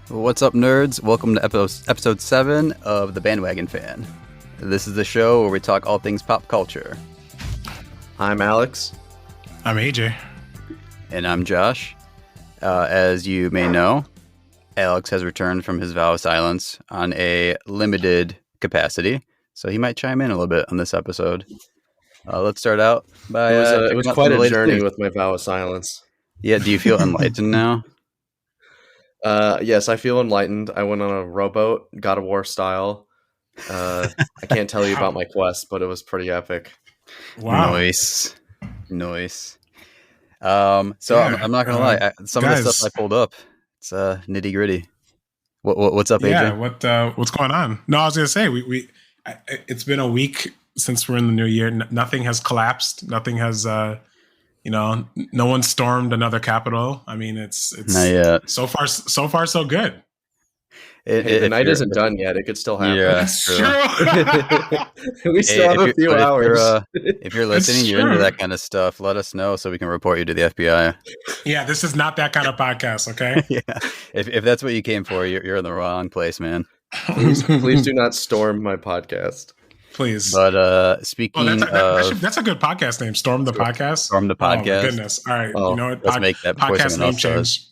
What's up, nerds? Welcome to episode 7 of The Bandwagon Fan. This is the show where we talk all things pop culture. I'm Alex. I'm AJ. And I'm Josh. As you may know, Alex has returned from his vow of silence on a limited capacity, so he might chime in a little bit on this episode. Let's start out by... it was quite a journey with my vow of silence. Yeah, do you feel enlightened now? Yes, I feel enlightened. I went on a rowboat, God of War style. I can't tell you about my quest, but it was pretty epic. Wow. Nice. I'm not gonna lie. Some of the stuff I pulled up, it's nitty gritty. What's up, AJ? Yeah, what's going on? No, I was gonna say it's been a week since we're in the new year. Nothing has collapsed. Nothing has. No one stormed another capital. I mean, it's not yet. So far, so good. The night isn't done yet. It could still happen. Yeah, That's true. We still have a few hours. If you're listening, you're into that kind of stuff, let us know so we can report you to the FBI. Yeah, this is not that kind of podcast, okay? Yeah, if that's what you came for, you're in the wrong place, man. Please do not storm my podcast. Please. But speaking that's a good podcast name. Storm the podcast. Storm the podcast. Oh, my goodness. All right. Oh, you know what? Let's make that podcast name change.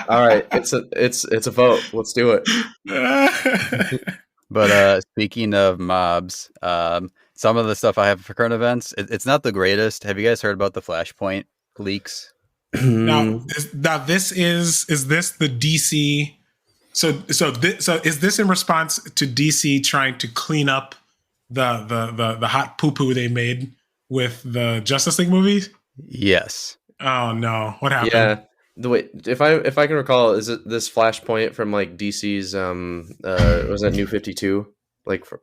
All right. It's a vote. Let's do it. But speaking of mobs, some of the stuff I have for current events, it's not the greatest. Have you guys heard about the Flashpoint leaks? Now this is this the DC? So is this in response to DC trying to clean up the hot poo poo they made with the Justice League movie? Yes. Oh no! What happened? Yeah. If I can recall, is it this Flashpoint from like DC's was that New 52? Like for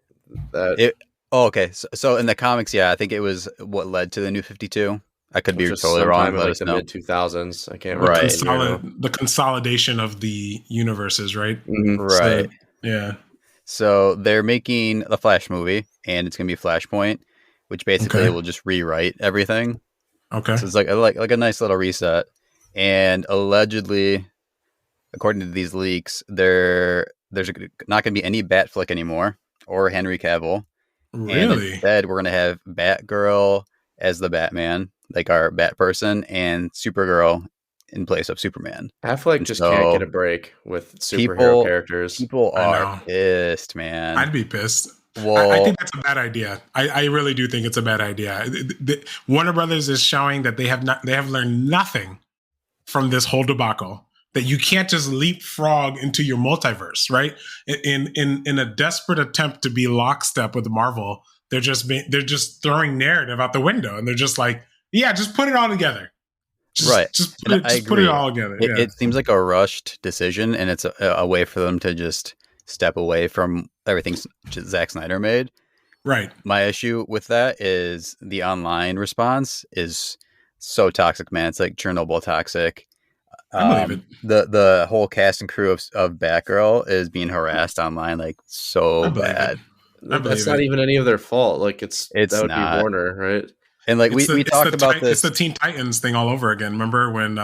that? Okay. So in the comics, yeah, I think it was what led to the New 52. I could be totally wrong. Like the mid 2000s. I can't remember. The consolidation of the universes, right? Mm-hmm. Right. So, yeah. So they're making the Flash movie, and it's gonna be Flashpoint, which basically will just rewrite everything. Okay. So it's like a nice little reset. And allegedly, according to these leaks, there's not going to be any Batflick anymore or Henry Cavill. Really? And instead, we're going to have Batgirl as the Batman, like our Bat person, and Supergirl in place of Superman. Affleck just can't get a break with superhero characters. People are pissed, man. I'd be pissed. Well, I think that's a bad idea. I really do think it's a bad idea. Warner Brothers is showing that they have learned nothing from this whole debacle, that you can't just leapfrog into your multiverse, right? In a desperate attempt to be lockstep with Marvel, they're just throwing narrative out the window, and they're just like, yeah, just put it all together. Just put it all together. It seems like a rushed decision, and it's a way for them to just step away from everything Zack Snyder made. Right. My issue with that is the online response is so toxic, man. It's like Chernobyl toxic. I believe it. The whole cast and crew of Batgirl is being harassed online, like so bad. That's not even any of their fault. Like that would not. be Warner, right? And like we talked about this. It's the Teen Titans thing all over again. Remember when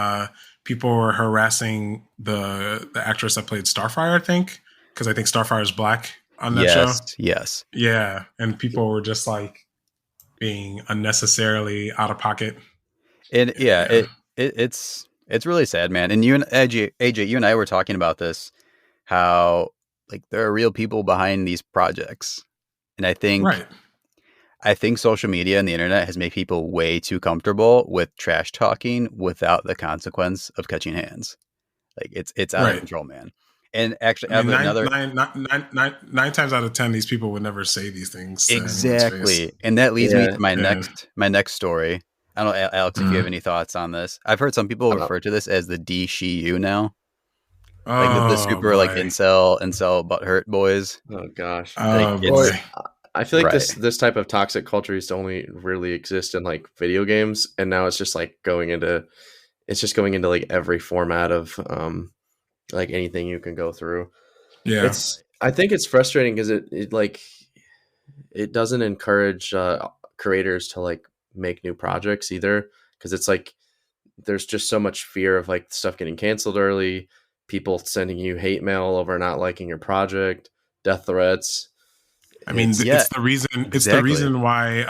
people were harassing the actress that played Starfire? I think because I think Starfire is black on that show. Yes. Yeah, and people were just like being unnecessarily out of pocket. And it's really sad, man. And you and AJ, you and I were talking about this, how like there are real people behind these projects. And I think social media and the internet has made people way too comfortable with trash talking without the consequence of catching hands. Like it's out of control, man. And actually, I mean, nine times out of 10, these people would never say these things. Exactly. And that leads me to my next story. I don't know, Alex, if you have any thoughts on this. I've heard some people refer to this as the D-she-you now. Like the super like incel butthurt boys. Oh gosh. Boy. I feel like this type of toxic culture used to only really exist in like video games, and now it's just like going into like every format of like anything you can go through. Yeah. I think it's frustrating because it doesn't encourage creators to like make new projects either, because it's like there's just so much fear of like stuff getting canceled early, people sending you hate mail over not liking your project, death threats. I mean, it's the reason. Exactly. It's the reason why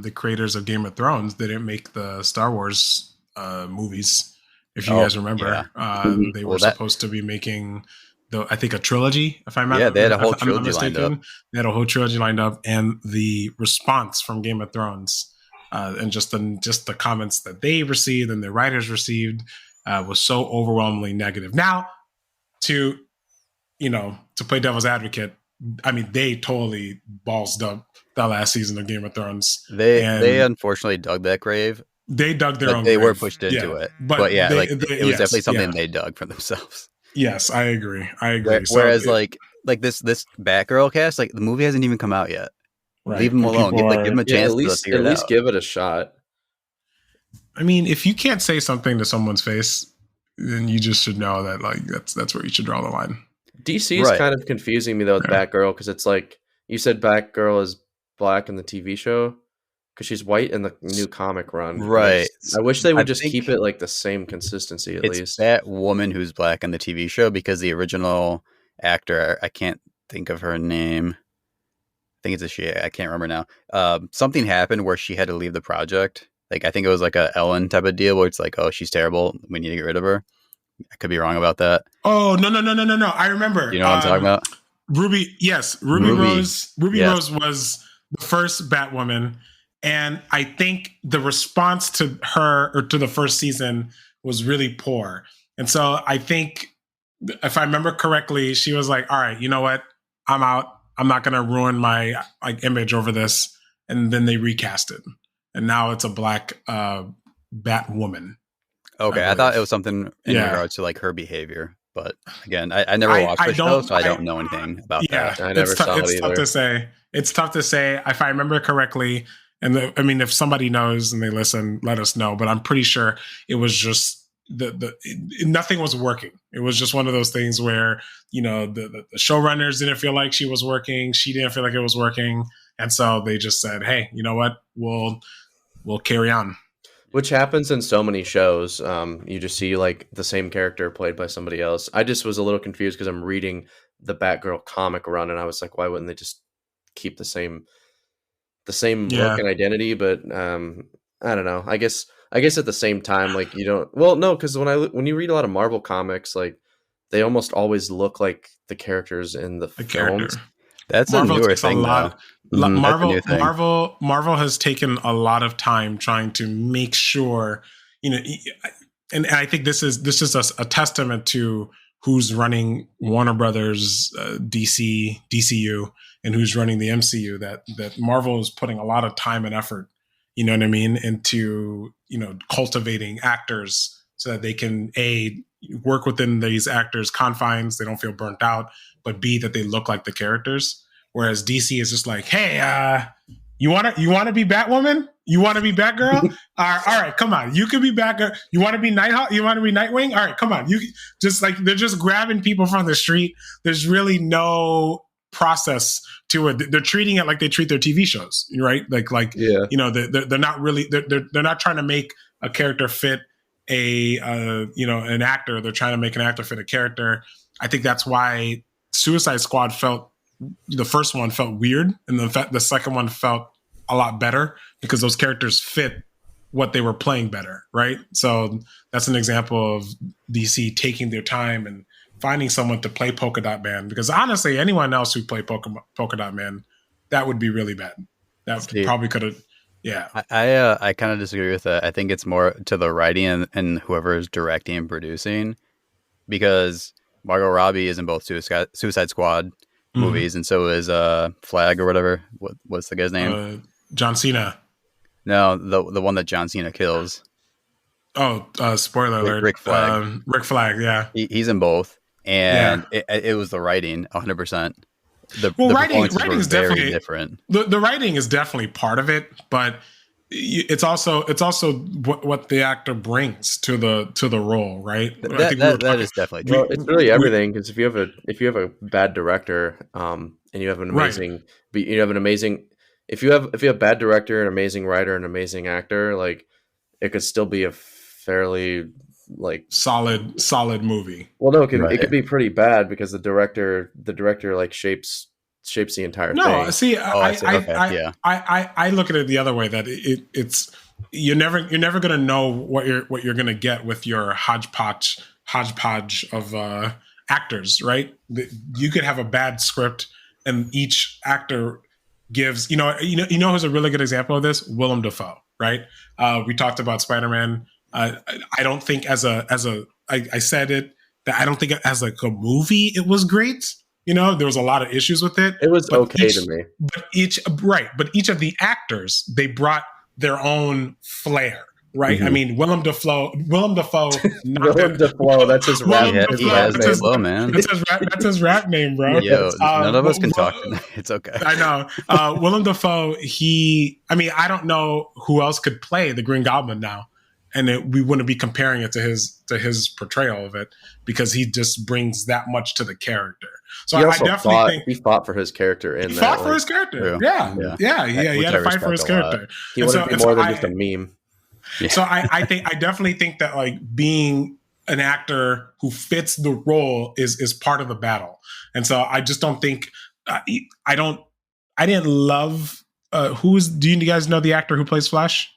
the creators of Game of Thrones didn't make the Star Wars movies. If you guys remember, they were supposed to be making, I think, a trilogy. If I'm not, they had a whole trilogy lined up. They had a whole trilogy lined up, and the response from Game of Thrones and just the comments that they received and the writers received was so overwhelmingly negative. Now, to play devil's advocate, I mean, they totally ballsed up that last season of Game of Thrones. They unfortunately dug that grave. They dug their own. They grave. were pushed into it, but yeah, it was definitely something they dug for themselves. Yes, I agree. Whereas, like this Batgirl cast, like the movie hasn't even come out yet. Right. Leave them alone. Give them a chance to at least give it a shot. I mean, if you can't say something to someone's face, then you just should know that like that's where you should draw the line. DC is kind of confusing me though with Batgirl, because it's like you said Batgirl is black in the TV show because she's white in the new comic run. Right. I wish they would just keep it like the same consistency at least. It's that woman who's black in the TV show because the original actor, I can't think of her name. I think it's a she. I can't remember now. Something happened where she had to leave the project. Like I think it was like a Ellen type of deal where it's like, oh, she's terrible. We need to get rid of her. I could be wrong about that. Oh, no. I remember. You know what I'm talking about? Ruby. Yes. Ruby Rose. Rose was the first Batwoman. And I think the response to her or to the first season was really poor. And so I think if I remember correctly, she was like, all right, you know what? I'm out. I'm not going to ruin my image over this. And then they recast it. And now it's a black Batwoman. Okay, I thought it was something in regards to like her behavior, but again, I never watched the show, so I don't know anything about that. I never saw it either. It's tough to say. It's tough to say. If I remember correctly, and if somebody knows and they listen, let us know. But I'm pretty sure it was just nothing was working. It was just one of those things where the showrunners didn't feel like she was working. She didn't feel like it was working, and so they just said, "Hey, you know what? We'll carry on." Which happens in so many shows. You just see like the same character played by somebody else. I just was a little confused because I'm reading the Batgirl comic run, and I was like, why wouldn't they just keep the same look and identity? But I don't know. I guess at the same time, like you don't. Well, no, because when you read a lot of Marvel comics, like they almost always look like the characters in the films. That's Marvel a newer thing. Marvel has taken a lot of time trying to make sure, and I think this is a testament to who's running Warner Brothers, DCU, and who's running the MCU. That Marvel is putting a lot of time and effort, you know what I mean, into cultivating actors so that they can work within these actors' confines. They don't feel burnt out, but B, that they look like the characters. Whereas DC is just like, hey, you want to be Batwoman? You want to be Batgirl? All right, come on. You can be Batgirl. You want to be Nighthawk? You want to be Nightwing? All right, come on. You just like they're just grabbing people from the street. There's really no process to it. They're treating it like they treat their TV shows, right? They're not really they're not trying to make a character fit an actor. They're trying to make an actor fit a character. I think that's why Suicide Squad the first one felt weird, and the second one felt a lot better because those characters fit what they were playing better, right? So that's an example of DC taking their time and finding someone to play Polka Dot Man, because honestly, anyone else who played Polka Dot Man, that would be really bad. That probably could have, yeah. I kind of disagree with that. I think it's more to the writing and whoever is directing and producing, because Margot Robbie is in both Suicide Squad movies, and so is Flag or whatever. What's the guy's name? John Cena. No, the one that John Cena kills. Oh, spoiler alert! Rick Flag. Rick Flag. Yeah, he's in both, and it was the writing, 100%. The writing is definitely different. The writing is definitely part of it, but it's also what the actor brings to the role, right? That is definitely true. Well, it's really everything, because if you have a bad director, and you have an amazing, if you have a bad director, an amazing writer, an amazing actor, like it could still be a fairly like solid movie. Well, no, it could be pretty bad because the director like shapes the entire thing. No, see, I look at it the other way, that it's you're never gonna know what you're gonna get with your hodgepodge of actors, right? You could have a bad script, and each actor gives you know who's a really good example of this? Willem Dafoe, right? We talked about Spider-Man. I don't think I said it, that I don't think as like a movie it was great. There was a lot of issues with it. It was okay to me. But each of the actors, they brought their own flair, right? Mm-hmm. I mean, Willem Dafoe. Willem Dafoe, that's his rap name. He has that flow, man. That's his rap name, bro. Yo, none of us can talk tonight. It's okay. I know. Willem Dafoe, I don't know who else could play the Green Goblin now. And we wouldn't be comparing it to his portrayal of it, because he just brings that much to the character. So I definitely think he fought for his character. He fought for his character. Yeah. He had to fight for his character. He wanted to be more than just a meme. Yeah. So I definitely think that like being an actor who fits the role is part of the battle. And so I just don't think I didn't love do you guys know the actor who plays Flash?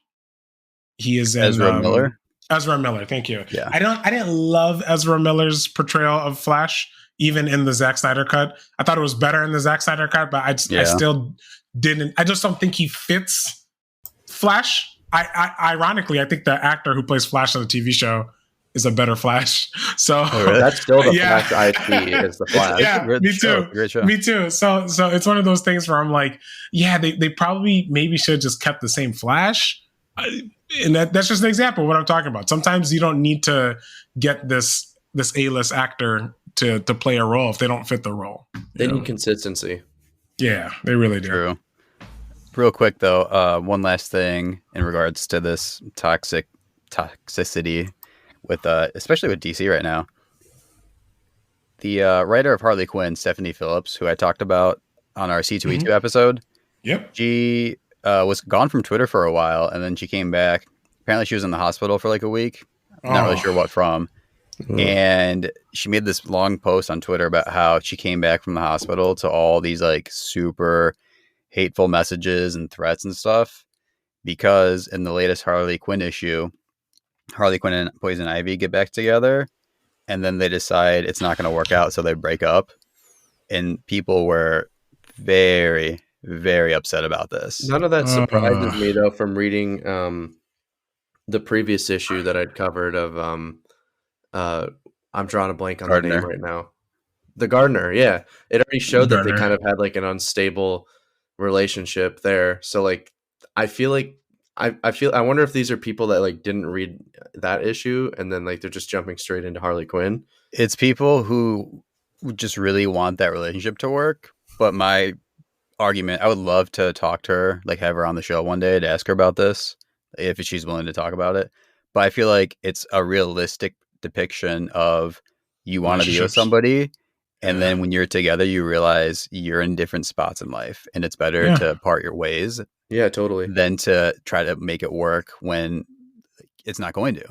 He is in, Ezra Miller. Ezra Miller, thank you. Yeah. I didn't love Ezra Miller's portrayal of Flash, even in the Zack Snyder cut. I thought it was better in the Zack Snyder cut, but I still didn't. I just don't think he fits Flash. Ironically, I think the actor who plays Flash on the TV show is a better Flash. So that's still the Flash I see is the Flash. Yeah, me too. Great show. Me too. So it's one of those things where I'm like, yeah, they probably maybe should have just kept the same Flash. And that's just an example of what I'm talking about. Sometimes you don't need to get this A-list actor to play a role if they don't fit the role. They need consistency. Yeah, they really do. True. Real quick though, one last thing in regards to this toxicity with especially with DC right now. The writer of Harley Quinn, Stephanie Phillips, who I talked about on our C2E2 episode. Yep. She was gone from Twitter for a while, and then she came back. Apparently she was in the hospital for like a week. Not really sure what from. And she made this long post on Twitter about how she came back from the hospital to all these like super hateful messages and threats and stuff, because in the latest Harley Quinn issue, Harley Quinn and Poison Ivy get back together, and then they decide it's not going to work out, so they break up. And people were very, very upset about this. None of that surprises me though, from reading the previous issue that I'd covered of I'm drawing a blank on Gardner. The name right now. The Gardener, yeah. It already showed that they kind of had like an unstable relationship there. So like I feel like I wonder if these are people that like didn't read that issue and then like they're just jumping straight into Harley Quinn. It's people who just really want that relationship to work. But my argument, I would love to talk to her, like have her on the show one day to ask her about this, if she's willing to talk about it. But I feel like it's a realistic depiction of you want to be with somebody, and then when you're together, you realize you're in different spots in life, and it's better to part your ways. Yeah, totally. Than to try to make it work when it's not going to.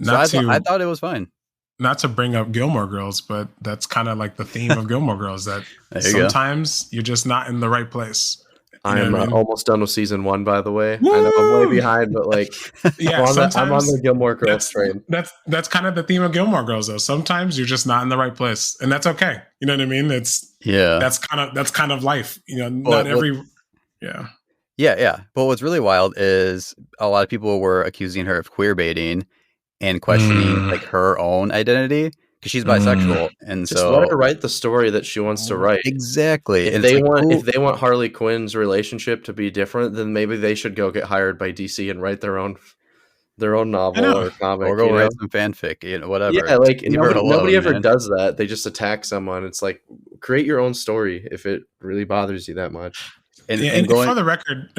I thought it was fine. Not to bring up Gilmore Girls, but that's kind of like the theme of Gilmore Girls, that sometimes you're just not in the right place. I'm almost done with season 1, by the way. Woo! I know I'm way behind, but like, I'm on the Gilmore Girls train. That's kind of the theme of Gilmore Girls, though. Sometimes you're just not in the right place, and that's okay. You know what I mean? That's kind of life. Yeah. But what's really wild is a lot of people were accusing her of queer baiting and questioning like her own identity, because she's bisexual, and just let her write the story that she wants to write. Exactly. If they want Harley Quinn's relationship to be different, then maybe they should go get hired by DC and write their own novel or comic, or go write some fanfic, whatever. Yeah, like nobody ever does that. They just attack someone. It's like, create your own story if it really bothers you that much. And for the record,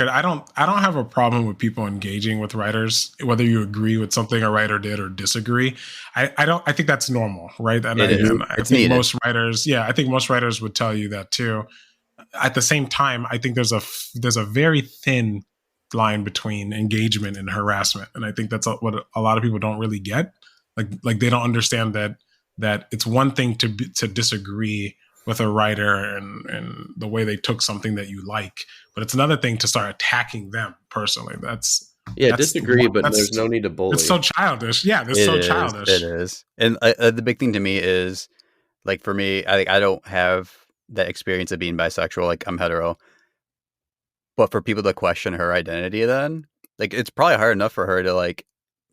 I don't have a problem with people engaging with writers, whether you agree with something a writer did or disagree. I think that's normal, right? And I think most writers would tell you that too. At the same time, I think there's a very thin line between engagement and harassment, and I think that's what a lot of people don't really get. Like they don't understand that it's one thing to disagree with a writer and the way they took something that you like, but it's another thing to start attacking them personally. That's disagree, but there's no need to bully. It's so childish. Yeah, it's so childish. It is. And the big thing to me is, like, for me, I don't have that experience of being bisexual. Like, I'm hetero. But for people to question her identity then, like, it's probably hard enough for her to, like,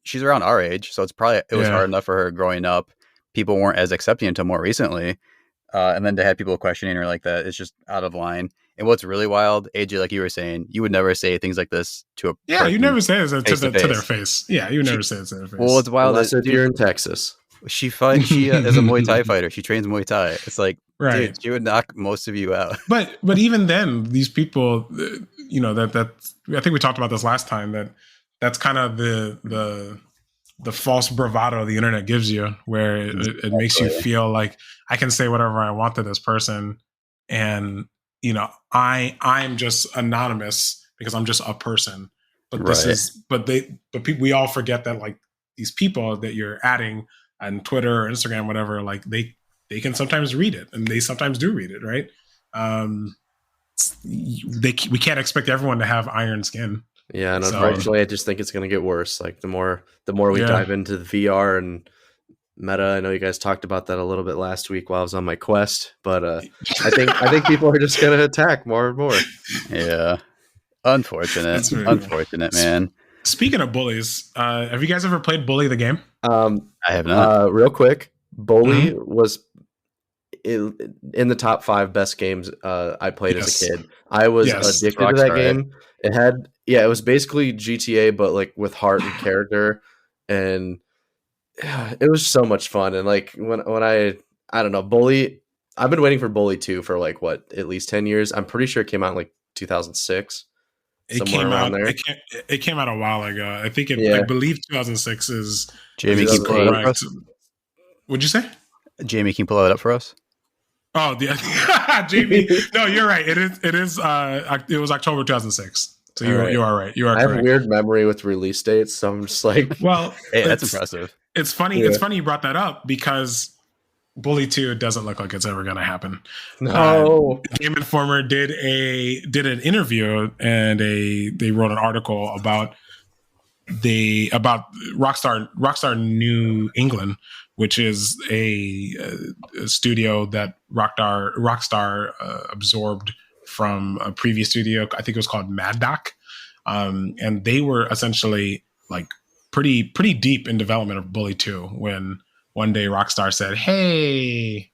she's around our age, so it was hard enough for her growing up. People weren't as accepting until more recently. And then to have people questioning her like that, it's just out of line. And what's really wild, AJ, like you were saying, you would never say things like this to a person. You never say it to their face. Yeah, you never say it to their face. Well, it's wild. Unless if you're in Texas. She is a Muay Thai fighter. She trains Muay Thai. It's like, dude, she would knock most of you out. But even then, these people, that I think we talked about this last time, that's kind of the false bravado the internet gives you, where it makes you feel like I can say whatever I want to this person, and I'm just anonymous because I'm just a person. But we all forget that, like, these people that you're adding on Twitter or Instagram, whatever, like they can sometimes read it, and they sometimes do read it, right? We can't expect everyone to have iron skin. Yeah, and unfortunately, I just think it's going to get worse. Like the more we dive into the VR and meta, I know you guys talked about that a little bit last week while I was on my quest, but I think people are just going to attack more and more. Yeah, unfortunate, man. Speaking of bullies, have you guys ever played Bully the game? I have not. Real quick, Bully was in the top 5 best games I played as a kid. I was addicted to that game. It was basically GTA, but like with heart and character, and it was so much fun. And like when I don't know, Bully, I've been waiting for Bully 2 for like at least 10 years. I'm pretty sure it came out in like 2006. It came out a while ago. I think I believe 2006 is. Jamie, can you pull it up for us? What'd you say? Jamie, can you pull it up for us? Oh, yeah. Jamie. No, you're right. It is. It was October 2006. So you are right. You are. I have a weird memory with release dates, so I'm just like, well, hey, that's impressive. It's funny. Yeah. It's funny you brought that up because Bully 2 doesn't look like it's ever going to happen. No. Game Informer did an interview, and they wrote an article about Rockstar New England, which is a studio that Rockstar absorbed from a previous studio. I think it was called Mad Doc, and they were essentially like pretty deep in development of Bully 2 when one day Rockstar said, "Hey,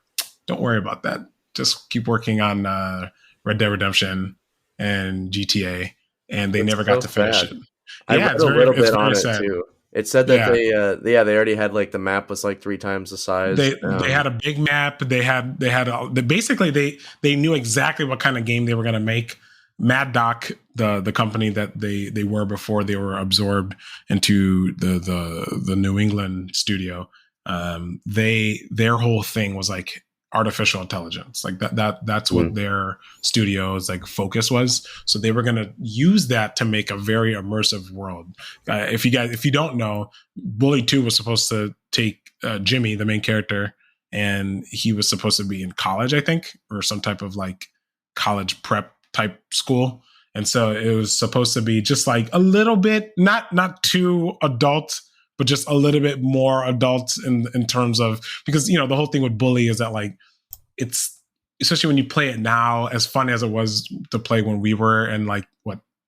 don't worry about that. Just keep working on Red Dead Redemption and GTA," and they never got to finish it. I read a little bit on it too. It said that they already had like the map was like 3 times the size. They had a big map. Basically they knew exactly what kind of game they were going to make. Mad Doc, the company that they were before they were absorbed into the New England studio, their whole thing was like artificial intelligence, like that's what their studio's like focus was. So they were going to use that to make a very immersive world. If you don't know, Bully 2 was supposed to take Jimmy, the main character, and he was supposed to be in college, I think, or some type of like college prep type school. And so it was supposed to be just like a little bit, not too adult, but just a little bit more adult in terms of, because, the whole thing with Bully is that like, it's, especially when you play it now, as fun as it was to play when we were in like,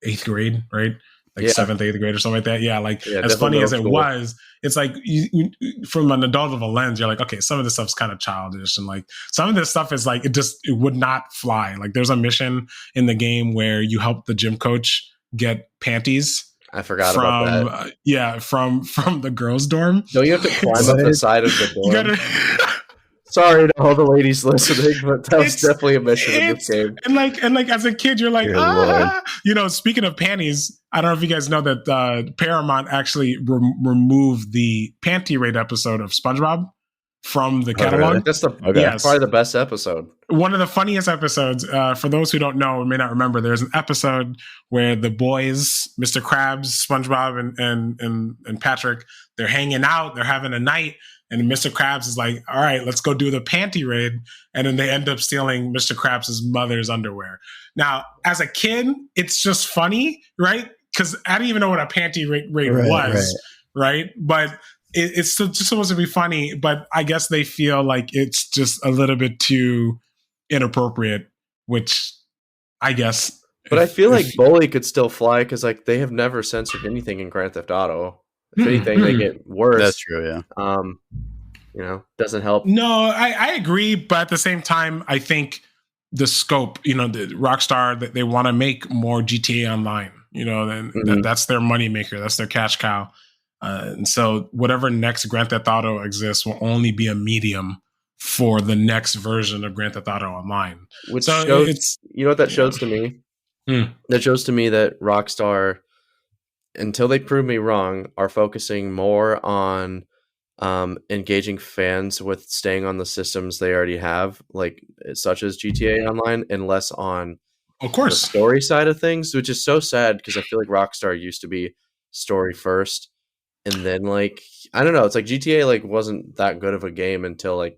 8th grade, right? Like 7th, 8th grade or something like that. Yeah. Like as funny as it was, it's like you, from an adult of a lens, you're like, okay, some of this stuff's kind of childish. And like some of this stuff is like, it would not fly. Like there's a mission in the game where you help the gym coach get panties. I forgot about that. From the girls' dorm. Don't you have to climb up the side of the dorm? Sorry to all the ladies listening, but that was definitely a mission in this game. And like as a kid, you're like, speaking of panties, I don't know if you guys know that Paramount actually removed the Panty Raid episode of SpongeBob. from the catalog. Really? That's probably the best episode. One of the funniest episodes. For those who don't know or may not remember, there's an episode where the boys, Mr. Krabs, SpongeBob, and Patrick, they're hanging out, they're having a night, and Mr. Krabs is like, "All right, let's go do the panty raid," and then they end up stealing Mr. Krabs' mother's underwear. Now, as a kid, it's just funny, right? Because I didn't even know what a panty raid was, right? But it's still just supposed to be funny, but I guess they feel like it's just a little bit too inappropriate, which I guess. But I feel like bully could still fly because like they have never censored anything in Grand Theft Auto. If anything, they get worse. That's true, yeah. Doesn't help. No, I agree, but at the same time, I think the scope, the Rockstar, that they want to make more GTA Online. That's their moneymaker. That's their cash cow. And so whatever next Grand Theft Auto exists will only be a medium for the next version of Grand Theft Auto Online. Which shows, you know what that shows to me? That shows to me that Rockstar, until they prove me wrong, are focusing more on engaging fans with staying on the systems they already have, like such as GTA Online, and less on the story side of things, which is so sad because I feel like Rockstar used to be story first. And then, I don't know. It's like GTA wasn't that good of a game until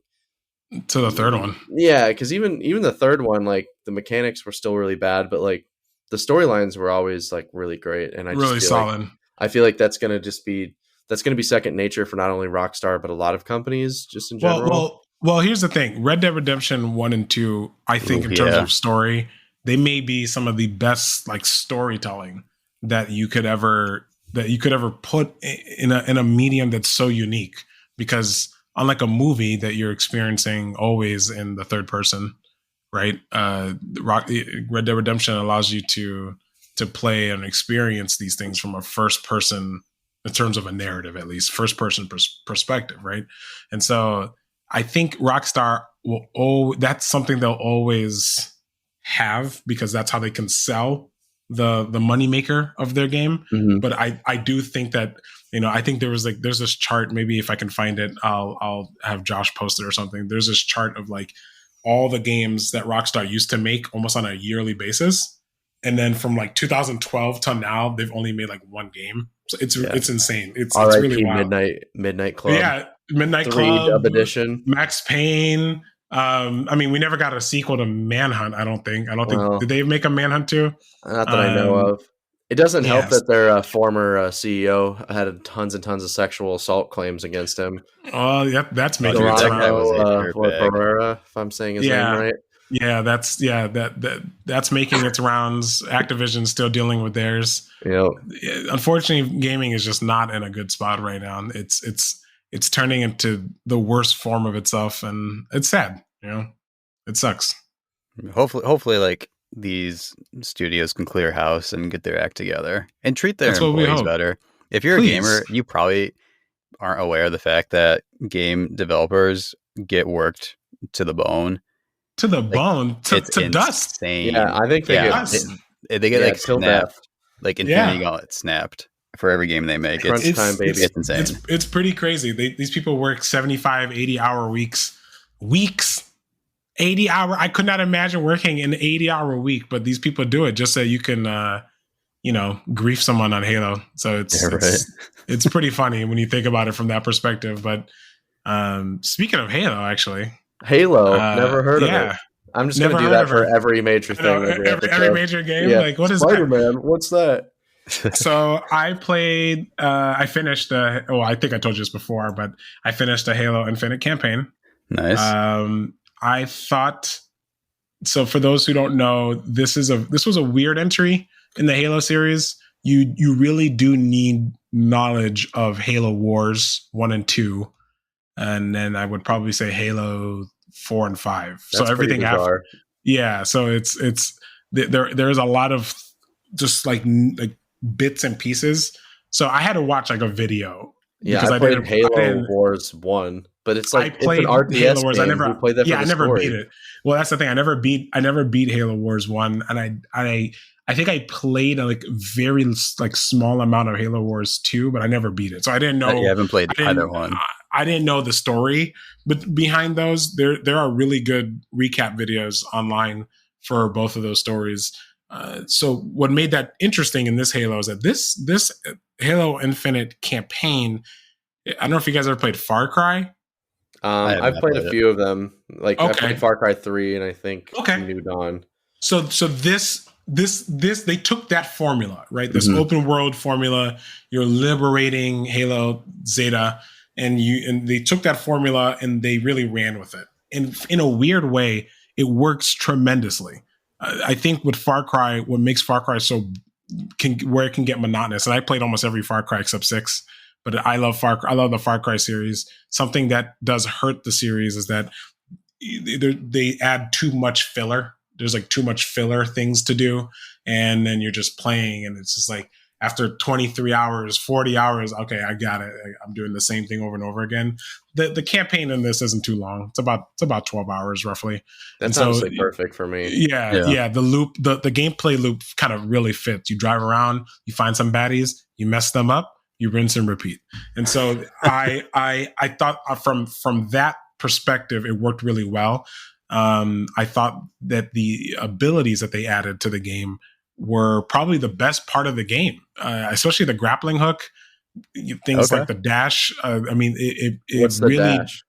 to the third one. Yeah, because even the third one, the mechanics were still really bad, but the storylines were always really great, and I really just feel solid. I feel like that's gonna be second nature for not only Rockstar but a lot of companies just in general. Well, here's the thing: Red Dead Redemption 1 and 2, I think, in terms of story, they may be some of the best storytelling that you could ever put in a medium that's so unique, because unlike a movie that you're experiencing always in the third person, right? Red Dead Redemption allows you to play and experience these things from a first person, in terms of a narrative, at least first person perspective, right? And so I think Rockstar that's something they'll always have, because that's how they can sell the moneymaker of their game. But I do think that, I think there's this chart, maybe if I can find it, I'll have Josh post it or something. There's this chart of all the games that Rockstar used to make almost on a yearly basis. And then from 2012 till now, they've only made one game. So it's insane. It's really wild. Midnight Club. Yeah. Midnight Club. Dub edition. Max Payne. We never got a sequel to Manhunt, I don't think. Did they make a Manhunt too? Not that I know of. It doesn't help that their former CEO had tons and tons of sexual assault claims against him. Oh, yep, that's making its rounds. Pereira, if I'm saying his name right. Yeah, that's making its rounds. Activision's still dealing with theirs. Yep. Unfortunately, gaming is just not in a good spot right now. It's turning into the worst form of itself, and it's sad. It sucks. Hopefully, these studios can clear house and get their act together and treat their employees better. If you're a gamer, you probably aren't aware of the fact that game developers get worked to the bone. To the bone, to dust. Yeah, I think they get snapped, Infinity Gauntlet snapped for every game they make. Crunch time, baby. It's insane. It's pretty crazy. These people work 75, 80-hour weeks. 80-hour. I could not imagine working an 80-hour week, but these people do it just so you can, grief someone on Halo. So it's pretty funny when you think about it from that perspective. But speaking of Halo, actually. Halo, never heard of it. I'm just going to do that for every major thing. Every major game? Yeah. What is Spider-Man, what's that? So I played, I finished, I think I told you this before, but I finished the Halo Infinite campaign. Nice. I thought, so for those who don't know, this was a weird entry in the Halo series. You really do need knowledge of Halo Wars 1 and 2. And then I would probably say Halo 4 and 5. That's so everything after. Yeah. So it's there's a lot of just like bits and pieces. So I had to watch a video. Yeah, because I played Halo Wars 1, but it's I played it's an RTS Halo Wars. Game. I never played that. I never beat it. Well, that's the thing. I never beat Halo Wars 1, and I think I played a very small amount of Halo Wars 2, but I never beat it. So I didn't know. You haven't played either one. I didn't know the story, but behind those, there are really good recap videos online for both of those stories. So what made that interesting in this Halo is that this Halo Infinite campaign. I don't know if you guys ever played Far Cry. I've played a few of them. Like I played Far Cry 3 and I think New Dawn. So this they took that formula, right? This open world formula. You're liberating Halo Zeta, and they took that formula and they really ran with it. And in a weird way, it works tremendously. I think with Far Cry, what makes Far Cry where it can get monotonous, and I played almost every Far Cry except 6. But I love the Far Cry series. Something that does hurt the series is that they add too much filler. There's like too much filler things to do. And then you're just playing and it's just like after 23 hours, 40 hours, okay, I got it. I'm doing the same thing over and over again. The campaign in this isn't too long. It's about 12 hours roughly. That's honestly perfect for me. Yeah. The loop, the gameplay loop kind of really fits. You drive around, you find some baddies, you mess them up, you rinse and repeat. And so I thought from that perspective, it worked really well. I thought that the abilities that they added to the game were probably the best part of the game, especially the grappling hook, things like the dash. I mean, What's the really dash?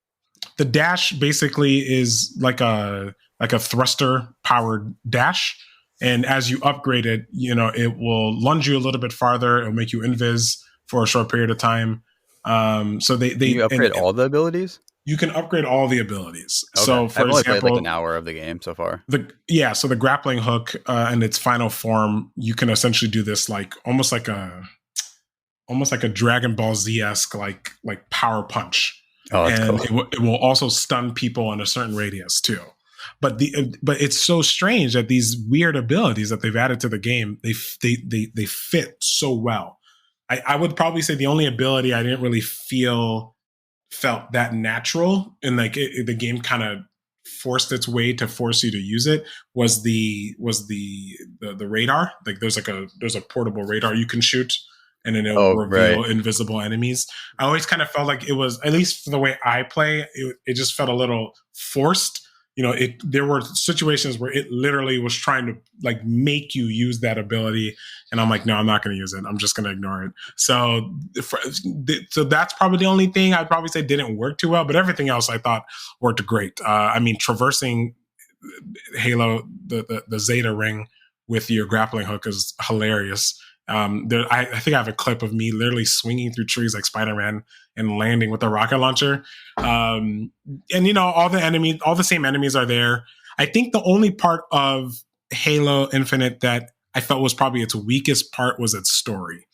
The dash basically is like a thruster powered dash. And as you upgrade it, it will lunge you a little bit farther. It'll make you invis for a short period of time. So they you upgrade all the abilities? You can upgrade all the abilities. Okay. So for I've only example, played like an hour of the game so far. So the grappling hook in its final form, you can essentially do this like almost like a Dragon Ball Z-esque like power punch. Oh, that's and cool. it will also stun people in a certain radius too. But it's so strange that these weird abilities that they've added to the game, they fit so well. I would probably say the only ability I didn't really felt that natural, and like the game kind of forced its way to force you to use it was the radar. Like there's a portable radar you can shoot, and then it'll reveal invisible enemies. I always kind of felt like it was, at least for the way I play, it just felt a little forced. There were situations where it literally was trying to like make you use that ability. And I'm like, no, I'm not going to use it. I'm just going to ignore it. So that's probably the only thing I'd probably say didn't work too well, but everything else I thought worked great. I mean, traversing Halo, the Zeta ring with your grappling hook is hilarious. I think I have a clip of me literally swinging through trees like Spider-Man and landing with a rocket launcher. And all the same enemies are there. I think the only part of Halo Infinite that I felt was probably its weakest part was its story.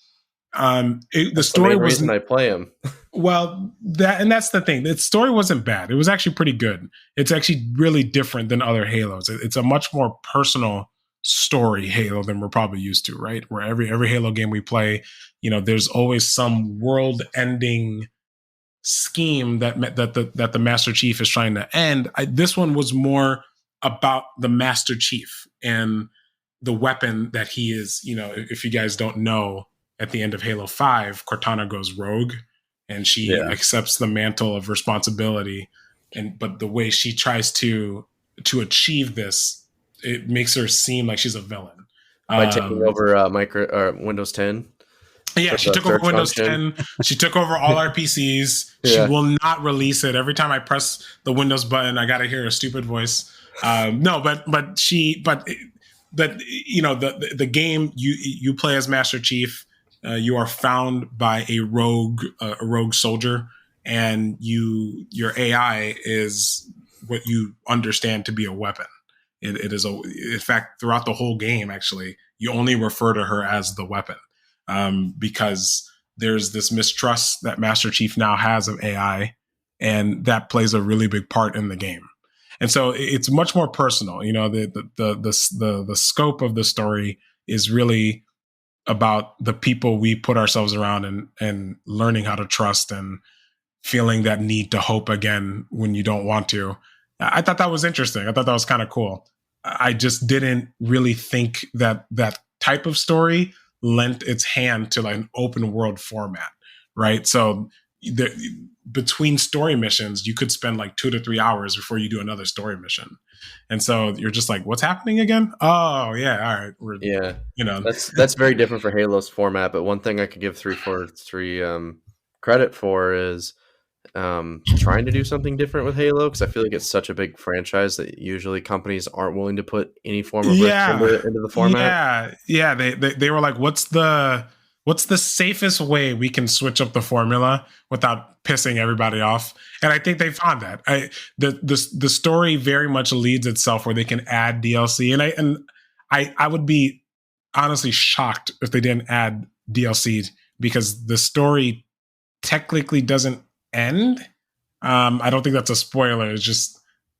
The story was the reason I play him. Well, that's the thing. Its story wasn't bad. It was actually pretty good. It's actually really different than other Halos. It's a much more personal story Halo than we're probably used to, right? Where every Halo game we play, there's always some world-ending scheme that the Master Chief is trying to end. This one was more about the Master Chief and the weapon that he is. If you guys don't know, at the end of Halo 5, Cortana goes rogue, and she accepts the mantle of responsibility. But the way she tries to achieve this, it makes her seem like she's a villain. By taking over Windows 10? Yeah, she took over Windows 10. She took over all our PCs. She will not release it. Every time I press the Windows button, I got to hear a stupid voice. The game you play as Master Chief. You are found by a rogue soldier, and your AI is what you understand to be a weapon. It is in fact, throughout the whole game, actually, you only refer to her as the weapon, because there's this mistrust that Master Chief now has of AI, and that plays a really big part in the game. And so it's much more personal. The scope of the story is really about the people we put ourselves around and learning how to trust and feeling that need to hope again when you don't want to. I thought that was interesting. I thought that was kind of cool. I just didn't really think that type of story lent its hand to like an open world format, right? So between story missions, you could spend like 2 to 3 hours before you do another story mission. And so you're just like, what's happening again? Oh yeah, all right. Yeah, that's very different for Halo's format. But one thing I could give 343 credit for is trying to do something different with Halo, because I feel like it's such a big franchise that usually companies aren't willing to put any form of risk into the format. Yeah. They were like, what's the safest way we can switch up the formula without pissing everybody off? And I think they found that. The story very much leads itself where they can add DLC, and I would be honestly shocked if they didn't add DLC, because the story technically doesn't end. I don't think that's a spoiler. It's just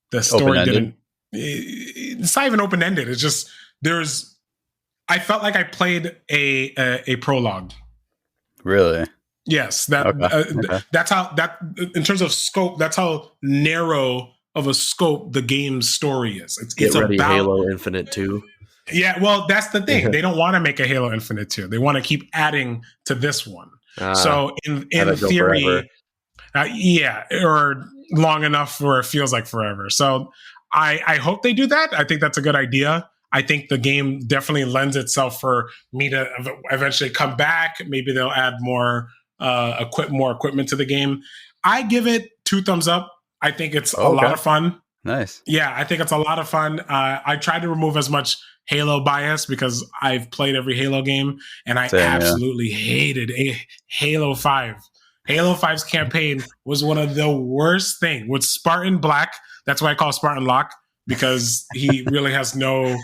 the story open-ended. It's not even open-ended. It's just I felt like I played a prologue. Really? Yes. That's how in terms of scope, that's how narrow of a scope the game's story is. It's ready, about Halo Infinite 2. Yeah, well, that's the thing. They don't want to make a Halo Infinite 2. They want to keep adding to this one. So in theory, or long enough where it feels like forever. So I hope they do that. I think that's a good idea. I think the game definitely lends itself for me to eventually come back. Maybe they'll add more equipment to the game. I give it 2 thumbs up. I think it's a lot of fun. Nice. Yeah, I think it's a lot of fun. I tried to remove as much Halo bias because I've played every Halo game, and I absolutely hated Halo 5. Halo 5's campaign was one of the worst things. With Spartan Black, that's why I call Spartan Locke, because he really has no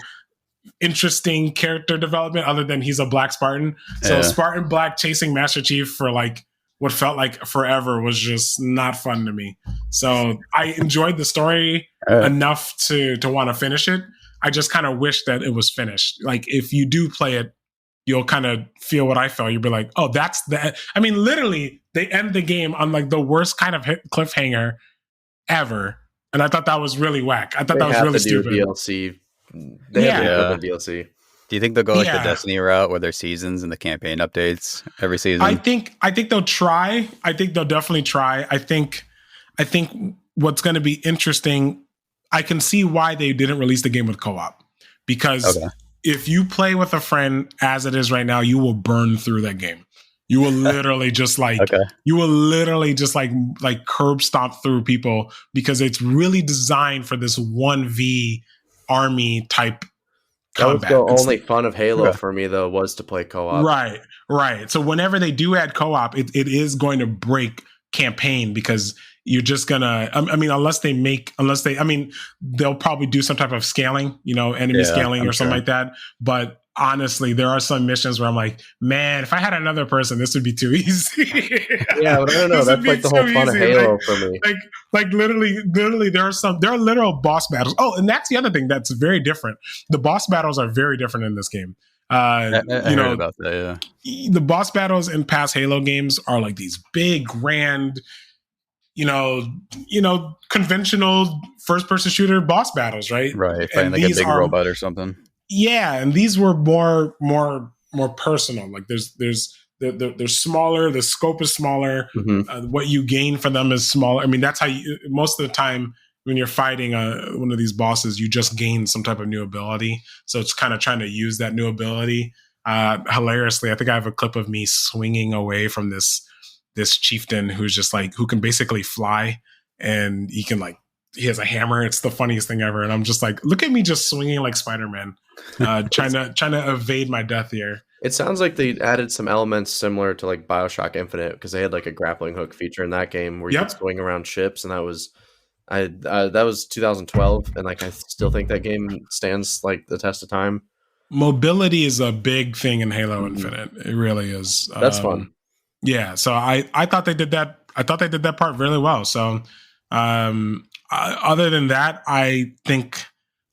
interesting character development other than he's a Black Spartan. So Spartan Black chasing Master Chief for like what felt like forever was just not fun to me. So I enjoyed the story enough to want to finish it. I just kind of wish that it was finished. Like, if you do play it, you'll kind of feel what I felt. You'll be like, oh, that's the... I mean, literally, they end the game on like the worst kind of cliffhanger ever. And I thought that was really whack. I thought that was really stupid. DLC. They have to DLC. Do you think they'll go like the Destiny route where there's seasons and the campaign updates every season? I think they'll try. I think they'll definitely try. I think what's going to be interesting, I can see why they didn't release the game with co-op, because if you play with a friend as it is right now, you will burn through that game. You will literally just like curb stomp through people, because it's really designed for this 1v army type combat. That was the only fun of Halo for me, though, was to play co-op. Right. So whenever they do add co-op, it is going to break campaign, because you're just gonna, they'll probably do some type of scaling, enemy scaling or something like that. But honestly, there are some missions where I'm like, man, if I had another person, this would be too easy. Yeah, but I don't know. That's like the whole fun of Halo for me. Like literally, there are literal boss battles. Oh, and that's the other thing that's very different. The boss battles are very different in this game. I heard about that. Yeah, the boss battles in past Halo games are like these big, grand, conventional first-person shooter boss battles, right? Right, fighting like a big robot or something. Yeah, and these were more personal. Like they're smaller. The scope is smaller. Mm-hmm. What you gain for them is smaller. I mean, that's how most of the time when you're fighting one of these bosses, you just gain some type of new ability. So it's kind of trying to use that new ability. Hilariously, I think I have a clip of me swinging away from this chieftain who's just like, who can basically fly, and he has a hammer. It's the funniest thing ever. And I'm just like, look at me just swinging like Spider-Man, trying to evade my death here. It sounds like they added some elements similar to like BioShock Infinite, because they had like a grappling hook feature in that game where you could swing around ships, and that was 2012, and like I still think that game stands like the test of time. Mobility is a big thing in Halo Infinite. It really is. That's fun. Yeah, so I thought they did that. I thought they did that part really well. So other than that, I think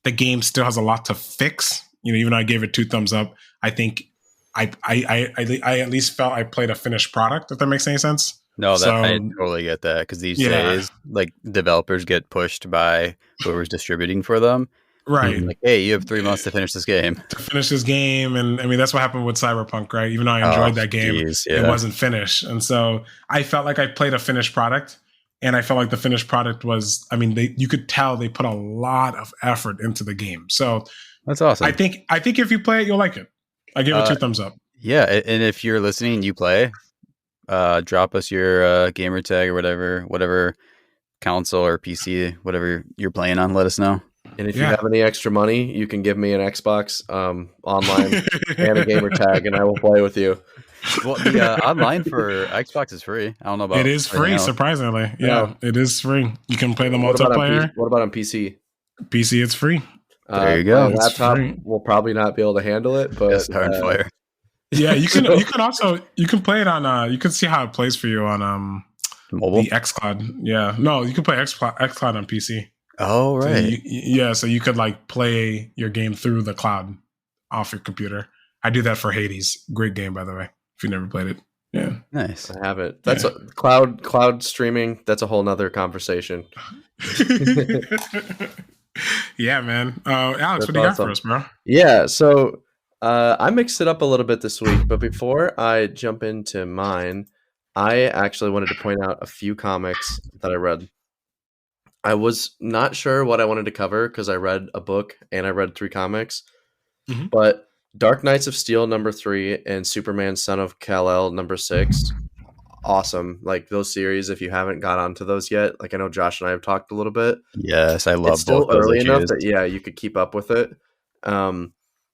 the game still has a lot to fix. Even though I gave it 2 thumbs up, I think I at least felt I played a finished product, if that makes any sense. No, I totally get that, because these days, like, developers get pushed by whoever's distributing for them. Right. Like, hey, you have 3 months to finish this game. And I mean, that's what happened with Cyberpunk, right? Even though I enjoyed that game, it wasn't finished. And so I felt like I played a finished product, and I felt like the finished product was, I mean, you could tell they put a lot of effort into the game. So that's awesome. I think if you play it, you'll like it. I give it 2 thumbs up. Yeah. And if you're listening, you play, drop us your gamer tag or whatever console or PC, whatever you're playing on, let us know. And if you have any extra money, you can give me an Xbox online and a gamer tag, and I will play with you. Well, the online for Xbox is free. I don't know about it. Is free, surprisingly. Yeah, it is free. You can play the multiplayer. What about on PC? PC, it's free. There you go. My laptop will probably not be able to handle it, but fire. Yeah, you can. You can play it on. You can see how it plays for you on mobile, the xCloud. Yeah, no, you can play xCloud on PC. Oh, right. So you could like play your game through the cloud off your computer. I do that for Hades. Great game, by the way. If you never played it, yeah, nice. I have it. That's cloud streaming. That's a whole nother conversation. Yeah, man. Alex, what do you got for us, bro? Yeah, so I mixed it up a little bit this week, but before I jump into mine, I actually wanted to point out a few comics that I read. I was not sure what I wanted to cover because I read a book and I read 3 comics, but Dark Knights of Steel #3 and Superman Son of Kal-El #6, awesome. Like those series, if you haven't got onto those yet, like I know Josh and I have talked a little bit. Yes, I love it's still both early those enough issues. that you could keep up with it.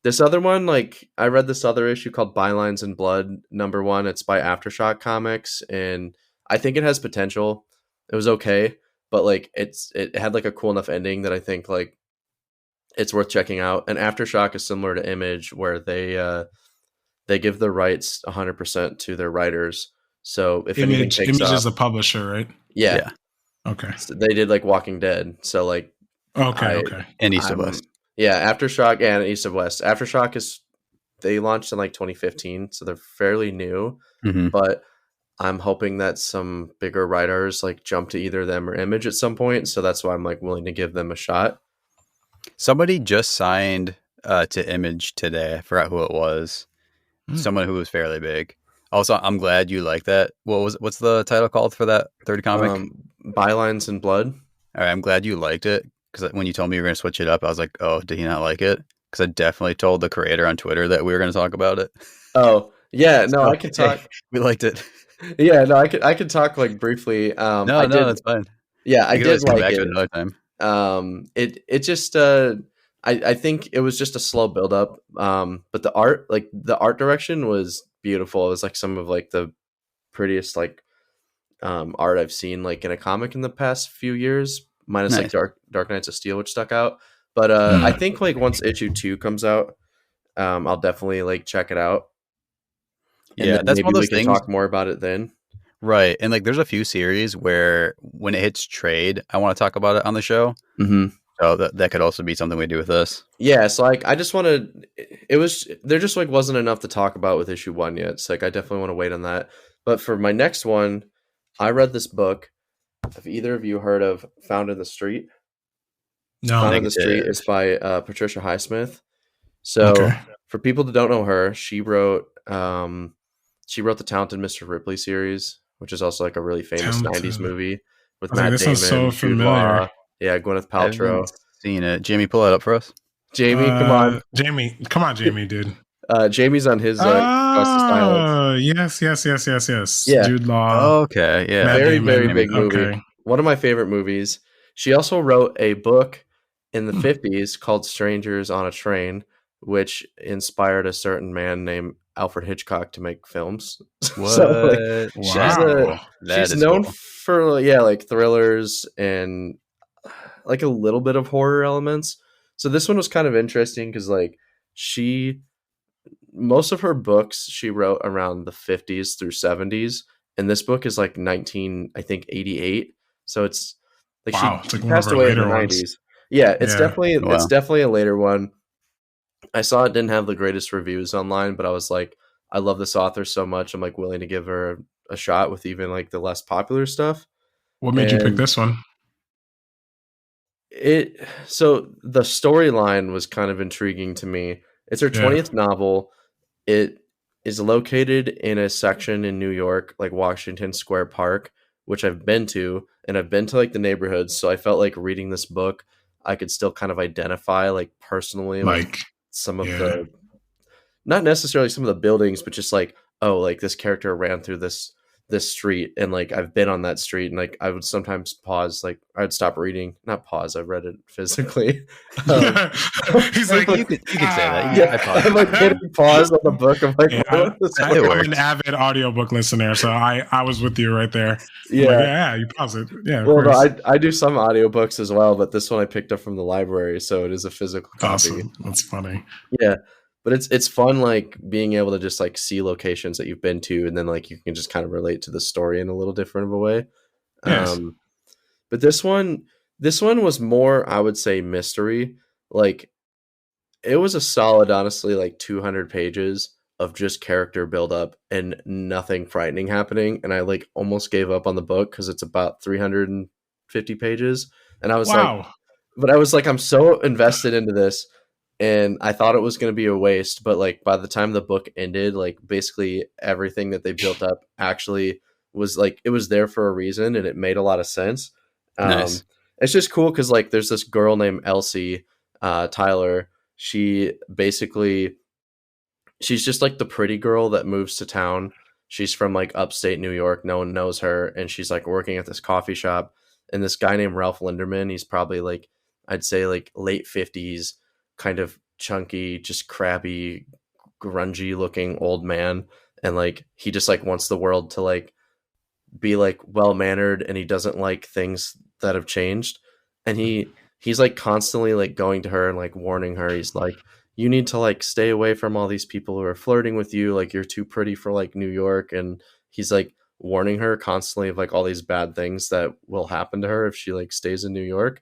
This other one, like I read this other issue called Bylines and Blood #1. It's by Aftershock Comics, and I think it has potential. It was okay, but like it had like a cool enough ending that I think like it's worth checking out. And Aftershock is similar to Image, where they give the rights 100% to their writers. So if anything takes Image off, is the publisher, right? Yeah. Okay. So they did like Walking Dead. So like okay. And East of West. Yeah, Aftershock and East of West. Aftershock they launched in like 2015, so they're fairly new. But I'm hoping that some bigger writers like jump to either them or Image at some point. So that's why I'm like willing to give them a shot. Somebody just signed to Image today. I forgot who it was. Someone who was fairly big. Also, I'm glad you like that. What's the title called for that third comic? Bylines and Blood. All right, I'm glad you liked it, because when you told me you were going to switch it up, I was like, oh, did he not like it? Because I definitely told the creator on Twitter that we were going to talk about it. Oh, yeah. No, I can talk. We liked it. Yeah, no, I could talk like briefly. No, that's fine. Yeah, I did like it. Another time. It just I think it was just a slow build up. But the art direction was beautiful. It was like some of like the prettiest like art I've seen like in a comic in the past few years, minus like Dark Knights of Steel, which stuck out. But I think like once issue 2 comes out, I'll definitely like check it out. And that's one of those things. Talk more about it then. Right. And like there's a few series where when it hits trade, I want to talk about it on the show. So that could also be something we do with this. Yeah, so like I just want to there just like wasn't enough to talk about with issue 1 yet. So like I definitely want to wait on that. But for my next one, I read this book. Have either of you heard of Found in the Street? No. Found in the Street is by Patricia Highsmith. So for people that don't know her, she wrote the Talented Mr. Ripley series, which is also like a really famous 90s movie with Matt Damon. So familiar. Yeah, Gwyneth Paltrow. Seen it. Jamie, pull that up for us. Jamie, come on. Jamie, dude. Jamie's on his Quest of Silence. Yes. Yeah. Jude Law. Okay, yeah. Matt Very, Damon. very big movie. Okay. One of my favorite movies. She also wrote a book in the 50s called Strangers on a Train, which inspired a certain man named Alfred Hitchcock to make films. What? So, Wow. she's known for like thrillers and like a little bit of horror elements. So this one was kind of interesting because like most of her books she wrote around the 50s through 70s, and this book is like 1988. So it's like she passed away in the 90s. Yeah, it's definitely a later one. I saw it didn't have the greatest reviews online, but I was like, I love this author so much. I'm like willing to give her a shot with even like the less popular stuff. What made you pick this one? So the storyline was kind of intriguing to me. It's her 20th novel. It is located in a section in New York, like Washington Square Park, which I've been to, and I've been to like the neighborhoods. So I felt like reading this book, I could still kind of identify like personally with some of the, not necessarily some of the buildings, but just like, oh, like this character ran through this street, and like I've been on that street, and like I would sometimes pause, like I'd stop reading, not pause, I read it physically. He's like, you could say that. Yeah, I'm like hitting pause on the book. I'm like, I'm an avid audiobook listener, so I was with you right there. Yeah, you pause it. Yeah, well, no, I do some audiobooks as well, but this one I picked up from the library, so it is a physical copy. Awesome. That's funny. Yeah. But it's fun, like being able to just like see locations that you've been to, and then like you can just kind of relate to the story in a little different of a way. Yes. But this one was more, I would say, mystery. Like it was a solid, honestly, like 200 pages of just character buildup and nothing frightening happening. And I like almost gave up on the book because it's about 350 pages. And I was like, I'm so invested into this. And I thought it was going to be a waste, but like by the time the book ended, like basically everything that they built up actually was like, it was there for a reason, and it made a lot of sense. Nice. It's just cool because like there's this girl named Elsie Tyler. She's just like the pretty girl that moves to town. She's from like upstate New York. No one knows her, and she's like working at this coffee shop. And this guy named Ralph Linderman, he's probably like, I'd say like late 50s. Kind of chunky, just crabby, grungy looking old man, and like he just like wants the world to like be like well mannered, and he doesn't like things that have changed, and he's like constantly like going to her and like warning her. He's like, you need to like stay away from all these people who are flirting with you, like you're too pretty for like New York. And he's like warning her constantly of like all these bad things that will happen to her if she like stays in New York.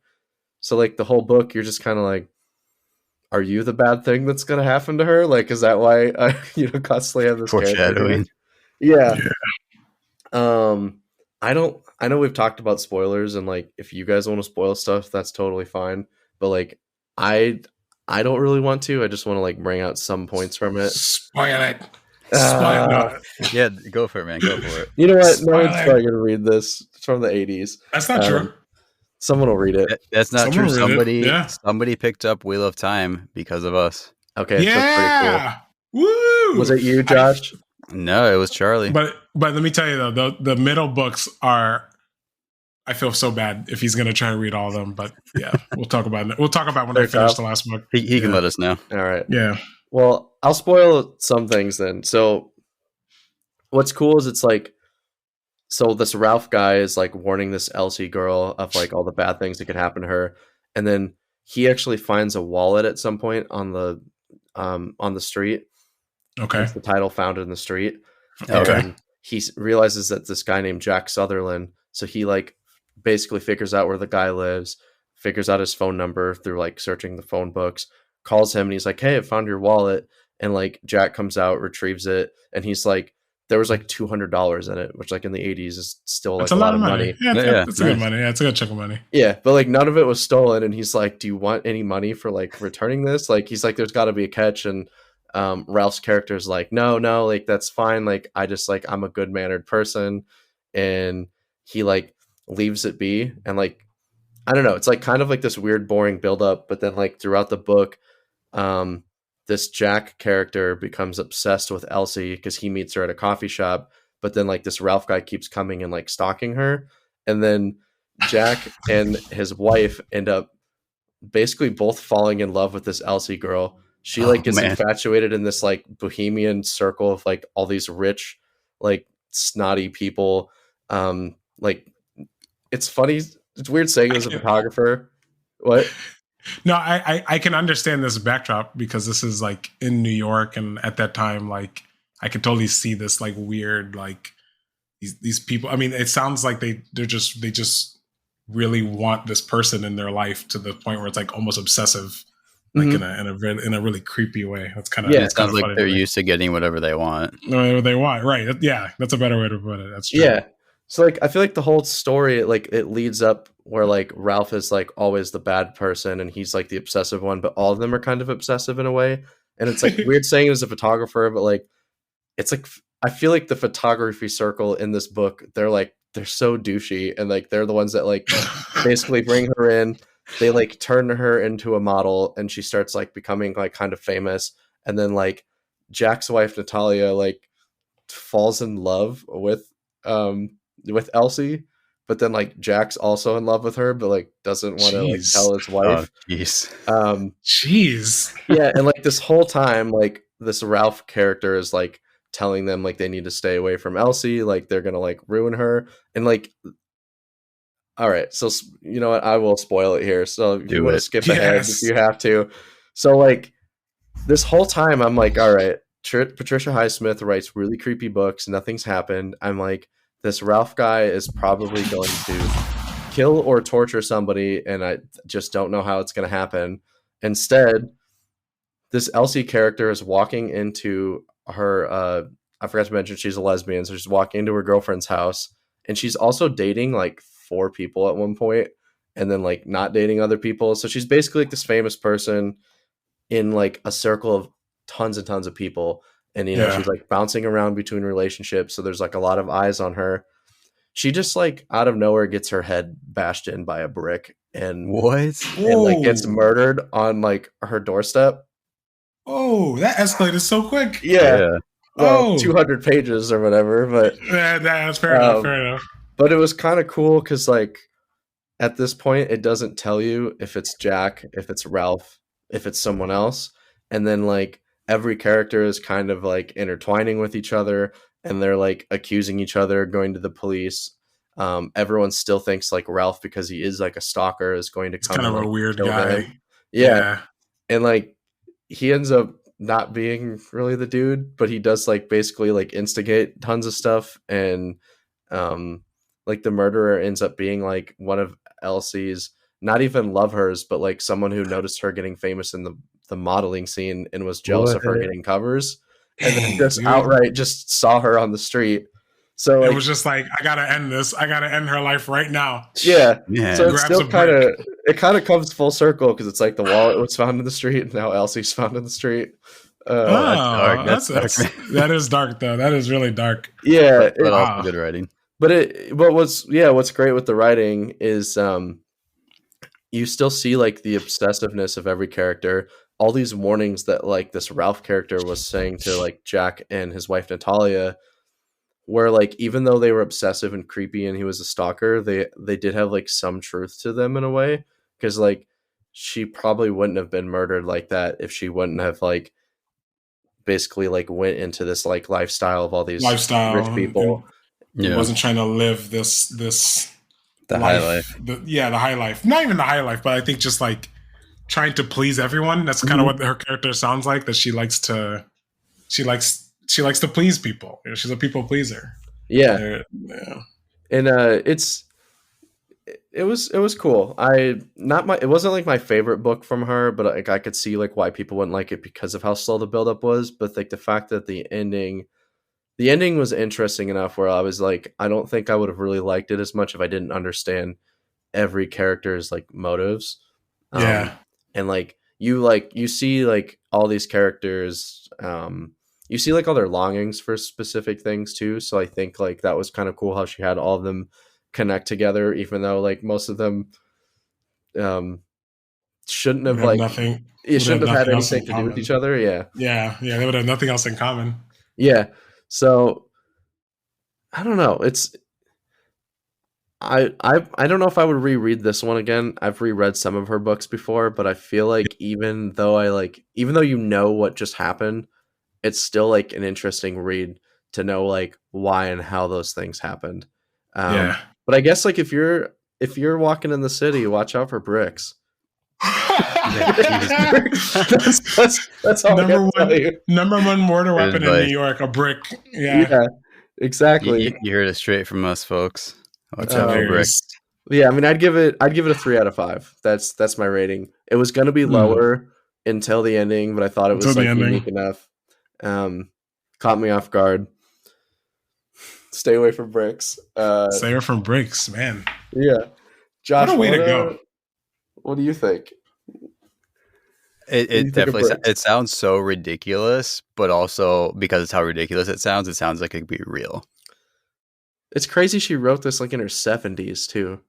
So like the whole book, you're just kind of like, are you the bad thing that's going to happen to her? Like, is that why constantly have this foreshadowing? Yeah. I know we've talked about spoilers, and like if you guys want to spoil stuff, that's totally fine. But like I don't really want to. I just want to like bring out some points from it. Spoil it. Yeah, go for it, man. Go for it. You know what? No one's probably gonna read this. It's from the 80s. That's not true. Someone will read it. That's not true. Somebody picked up Wheel of Time because of us. Okay, yeah, that's pretty cool. Woo! Was it you, Josh? No, it was Charlie. But let me tell you though, the middle books are. I feel so bad if he's gonna try to read all of them. But yeah, we'll talk about it. We'll talk about when I finish the last book. He can let us know. All right. Yeah. Well, I'll spoil some things then. So, what's cool is it's like. So this Ralph guy is like warning this Elsie girl of like all the bad things that could happen to her, and then he actually finds a wallet at some point on the street. Okay, it's the title found in the street. Okay, and he realizes that this guy named Jack Sutherland. So he like basically figures out where the guy lives, figures out his phone number through like searching the phone books, calls him, and he's like, "Hey, I found your wallet." And like Jack comes out, retrieves it, and he's like. There was like $200 in it, which like in the 80s is still like a lot of money. Yeah, it's good money. Yeah, it's a good chunk of money. Yeah, but like none of it was stolen. And he's like, "Do you want any money for like returning this?" Like he's like, "There's got to be a catch." And Ralph's character is like, "No, like that's fine. Like I just like I'm a good mannered person," and he like leaves it be. And like I don't know, it's like kind of like this weird, boring buildup. But then like throughout the book, this Jack character becomes obsessed with Elsie because he meets her at a coffee shop, but then like this Ralph guy keeps coming and like stalking her. And then Jack and his wife end up basically both falling in love with this Elsie girl. She like gets infatuated in this like bohemian circle of like all these rich, like snotty people. Like it's funny. It's weird saying as a photographer. What? No, I can understand this backdrop because this is like in New York, and at that time, like I could totally see this like weird like these people. I mean, it sounds like they just really want this person in their life to the point where it's like almost obsessive, like in a really creepy way. That's kind of it sounds like they're used to getting whatever they want. Whatever they want, right? Yeah, that's a better way to put it. That's true. Yeah. So like I feel like the whole story like it leads up where like Ralph is like always the bad person and he's like the obsessive one, but all of them are kind of obsessive in a way. And it's like weird saying it as a photographer, but like it's like I feel like the photography circle in this book, they're so douchey and like they're the ones that like basically bring her in. They like turn her into a model and she starts like becoming like kind of famous. And then like Jack's wife Natalia like falls in love with Elsie, but then like Jack's also in love with her, but like doesn't want to like tell his wife. Jeez. Jeez. Yeah, and like this whole time, like this Ralph character is like telling them like they need to stay away from Elsie, like they're gonna like ruin her, and like, all right, so you know what, I will spoil it here. So if you want to skip ahead, if you have to. So like this whole time, I'm like, all right, Patricia Highsmith writes really creepy books. Nothing's happened. I'm like, this Ralph guy is probably going to kill or torture somebody, and I just don't know how it's going to happen. Instead, this Elsie character is walking into her, I forgot to mention she's a lesbian, so she's walking into her girlfriend's house, and she's also dating like 4 people at one point, and then like not dating other people. So she's basically like this famous person in like a circle of tons and tons of people. And, you know, she's like bouncing around between relationships. So there's like a lot of eyes on her. She just like out of nowhere gets her head bashed in by a brick and like gets murdered on like her doorstep. Oh, that escalated so quick. Yeah. Well, 200 pages or whatever. But that's fair enough. Fair enough. But it was kind of cool because like at this point, it doesn't tell you if it's Jack, if it's Ralph, if it's someone else. And then like every character is kind of like intertwining with each other and they're like accusing each other, going to the police. Everyone still thinks like Ralph, because he is like a stalker, is going to come. Kind of like, a weird guy. Yeah. And like he ends up not being really the dude, but he does like basically like instigate tons of stuff. And like the murderer ends up being like one of Elsie's, not even love hers, but like someone who noticed her getting famous in the modeling scene and was jealous of her getting covers, and then just outright just saw her on the street. So like, it was just like, I gotta end this. I gotta end her life right now. Yeah. So it's still kind of comes full circle because it's like the wallet was found in the street and now Elsie's found in the street. That's dark. That is dark though. That is really dark. Yeah, but also good writing. But what's great with the writing is you still see like the obsessiveness of every character. All these warnings that like this Ralph character was saying to like Jack and his wife Natalia, where like even though they were obsessive and creepy and he was a stalker, they did have like some truth to them in a way, because like she probably wouldn't have been murdered like that if she wouldn't have like basically like went into this like lifestyle of all these rich people. He wasn't trying to live this the high life. The high life. Not even the high life, but I think just like trying to please everyone. That's kind of what her character sounds like. That she likes to please people. She's a people pleaser. Yeah. And it was cool. It wasn't like my favorite book from her, but like I could see like why people wouldn't like it because of how slow the buildup was. But like the fact that the ending was interesting enough where I was like, I don't think I would have really liked it as much if I didn't understand every character's like motives. And like you see like all these characters, you see like all their longings for specific things too. So I think like that was kind of cool how she had all of them connect together, even though like most of them shouldn't have like nothing. It shouldn't have had anything to do with each other. Yeah, they would have nothing else in common. Yeah. So I don't know. It's I don't know if I would reread this one again. I've reread some of her books before, but I feel like even though you know what just happened, it's still like an interesting read to know like why and how those things happened. But I guess like if you're walking in the city, watch out for bricks. That's all. Number one mortar weapon in New York, a brick. Yeah, exactly. You heard it straight from us, folks. Watch out for bricks. Yeah, I mean, I'd give it a 3 out of 5. That's my rating. It was gonna be lower until the ending, but I thought it was like unique enough. Caught me off guard. Stay away from bricks. Stay away from bricks, man. Yeah. Josh, what a way to go. What do you think? It definitely it sounds so ridiculous, but also because it's how ridiculous it sounds like it could be real. It's crazy she wrote this like in her 70s too.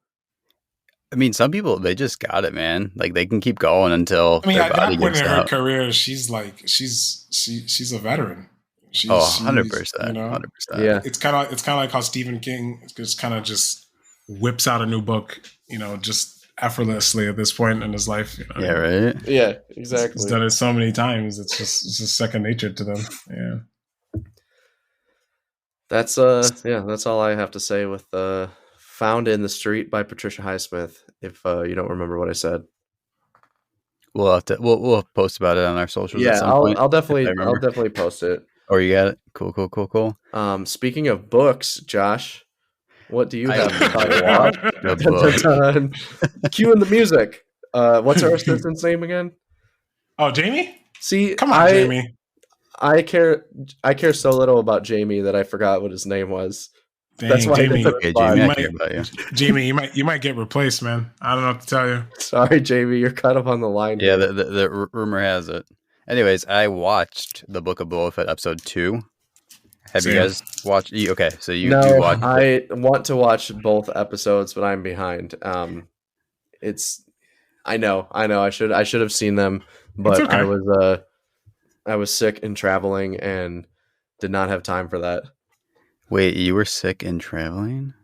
I mean, some people, they just got it, man. Like they can keep going until their body gives out. In her career, she's like she's a veteran. 100%. You know? 100%. Yeah. It's kind of like how Stephen King just whips out a new book, you know, just effortlessly at this point in his life. You know? Yeah, right. Yeah, exactly. He's done it so many times. It's just second nature to them. Yeah. That's that's all I have to say with Found in the Street by Patricia Highsmith. If you don't remember what I said, we'll have to we'll post about it on our socials. Yeah, I'll definitely post it. Oh, you got it. Cool. Speaking of books, Josh, what do you have to watch? Cue in the music. What's our assistant's name again? Oh, Jamie. See, come on, Jamie. I care so little about Jamie that I forgot what his name was. Dang, that's why Jamie. Jamie, you might get replaced, man. I don't know what to tell you. Sorry, Jamie, you're kind of on the line. Yeah, the rumor has it. Anyways, I watched the Book of Boba Fett episode 2. Have you guys watched? Okay, so you do watch. I want to watch both episodes, but I'm behind. I know. I should have seen them, but okay. I was sick and traveling and did not have time for that. Wait, you were sick and traveling?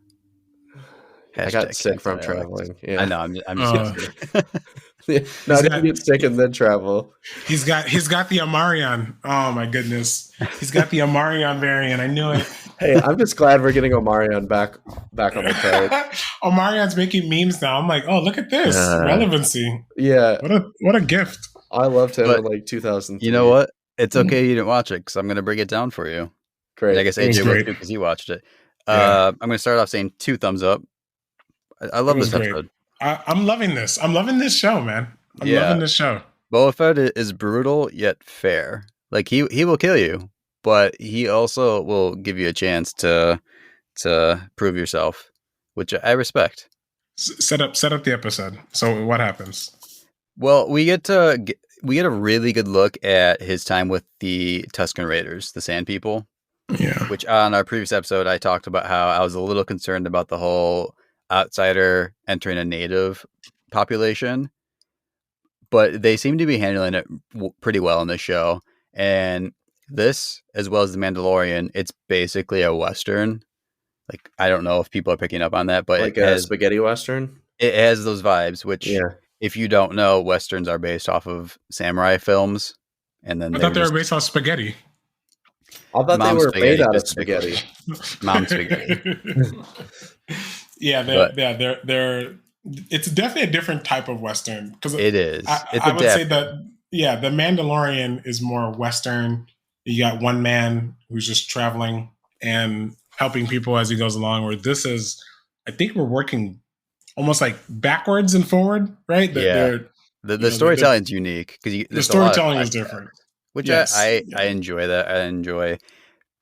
I got sick from traveling. Yeah. I know. I'm just no, I didn't get sick and then travel. He's got the Omarion. Oh my goodness, he's got the Omarion variant. I knew it. Hey, I'm just glad we're getting Omarion back on the card. Omarion's making memes now. I'm like, oh, look at this relevancy. Yeah, what a gift. I loved him in like 2000. You know what? It's okay you didn't watch it because I'm going to break it down for you. Great. And I guess AJ will too because he watched it. I'm going to start off saying 2 thumbs up. I love this episode. I'm loving this. I'm loving this show, man. I'm loving this show. Boba Fett is brutal yet fair. Like he will kill you, but he also will give you a chance to prove yourself, which I respect. Set up the episode. So what happens? Well, we get a really good look at his time with the Tusken Raiders, the Sand People. Yeah. Which on our previous episode, I talked about how I was a little concerned about the whole outsider entering a native population, but they seem to be handling it pretty well in this show. And this, as well as The Mandalorian, it's basically a Western. Like, I don't know if people are picking up on that, but like a spaghetti Western. It has those vibes, which if you don't know, Westerns are based off of samurai films. And then I thought they were based on spaghetti. I thought they were made out of spaghetti. Mom spaghetti. Yeah, they're. It's definitely a different type of Western because it is. I would say that the Mandalorian is more Western. You got one man who's just traveling and helping people as he goes along. Where this is, I think we're working almost like backwards and forward, right? The storytelling's unique because the storytelling is different. Which I enjoy that. I enjoy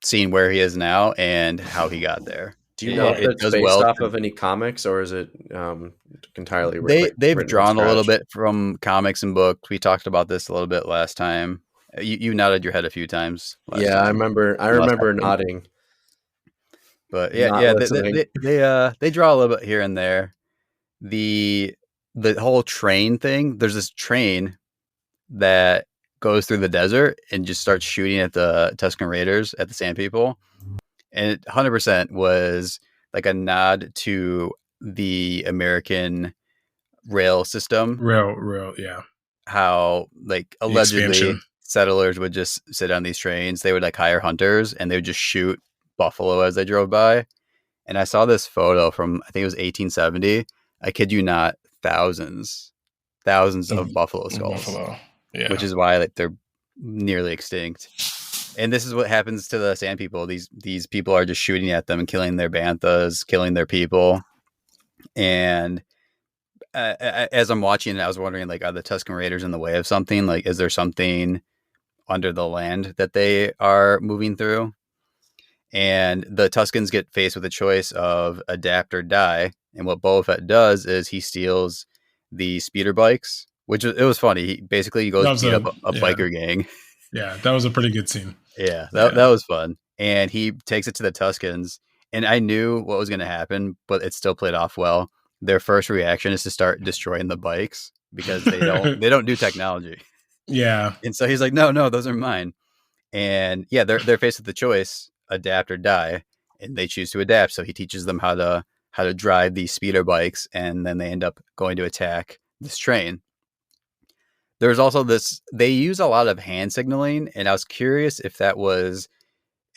seeing where he is now and how he got there. Do you know if it's based off of any comics or is it entirely they've drawn a little bit from comics and books. We talked about this a little bit last time. You nodded your head a few times. Yeah, I remember nodding. But they draw a little bit here and there. The whole train thing, there's this train that goes through the desert and just starts shooting at the Tusken Raiders, at the Sand People. And it 100% was like a nod to the American rail system. Rail, yeah. How like allegedly settlers would just sit on these trains. They would like hire hunters and they would just shoot buffalo as they drove by. And I saw this photo from, I think it was 1870. I kid you not, thousands of buffalo skulls. Yeah. Which is why like they're nearly extinct. And this is what happens to the Sand People. These people are just shooting at them and killing their banthas, killing their people. And as I'm watching it, I was wondering, like, are the Tusken Raiders in the way of something? Like, is there something under the land that they are moving through? And the Tuskens get faced with a choice of adapt or die. And what Boba Fett does is he steals the speeder bikes, which it was funny. He basically goes beat up a biker gang. Yeah, that was a pretty good scene. Yeah, that was fun. And he takes it to the Tuskens. And I knew what was going to happen, but it still played off well. Their first reaction is to start destroying the bikes because they don't do technology. Yeah. And so he's like, no, those are mine. And yeah, they're faced with the choice, adapt or die, and they choose to adapt. So he teaches them how to drive these speeder bikes, and then they end up going to attack this train. There's also they use a lot of hand signaling, and I was curious if that was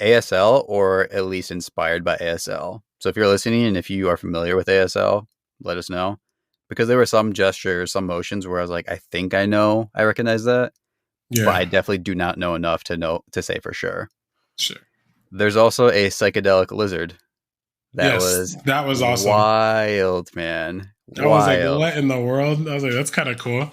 ASL or at least inspired by ASL. So if you're listening and if you are familiar with ASL, let us know, because there were some gestures, some motions where I was like, I think I recognize that, but I definitely do not know enough to say for sure. Sure. There's also a psychedelic lizard. That was awesome. Wild, man. I was like, what in the world? I was like, that's kind of cool.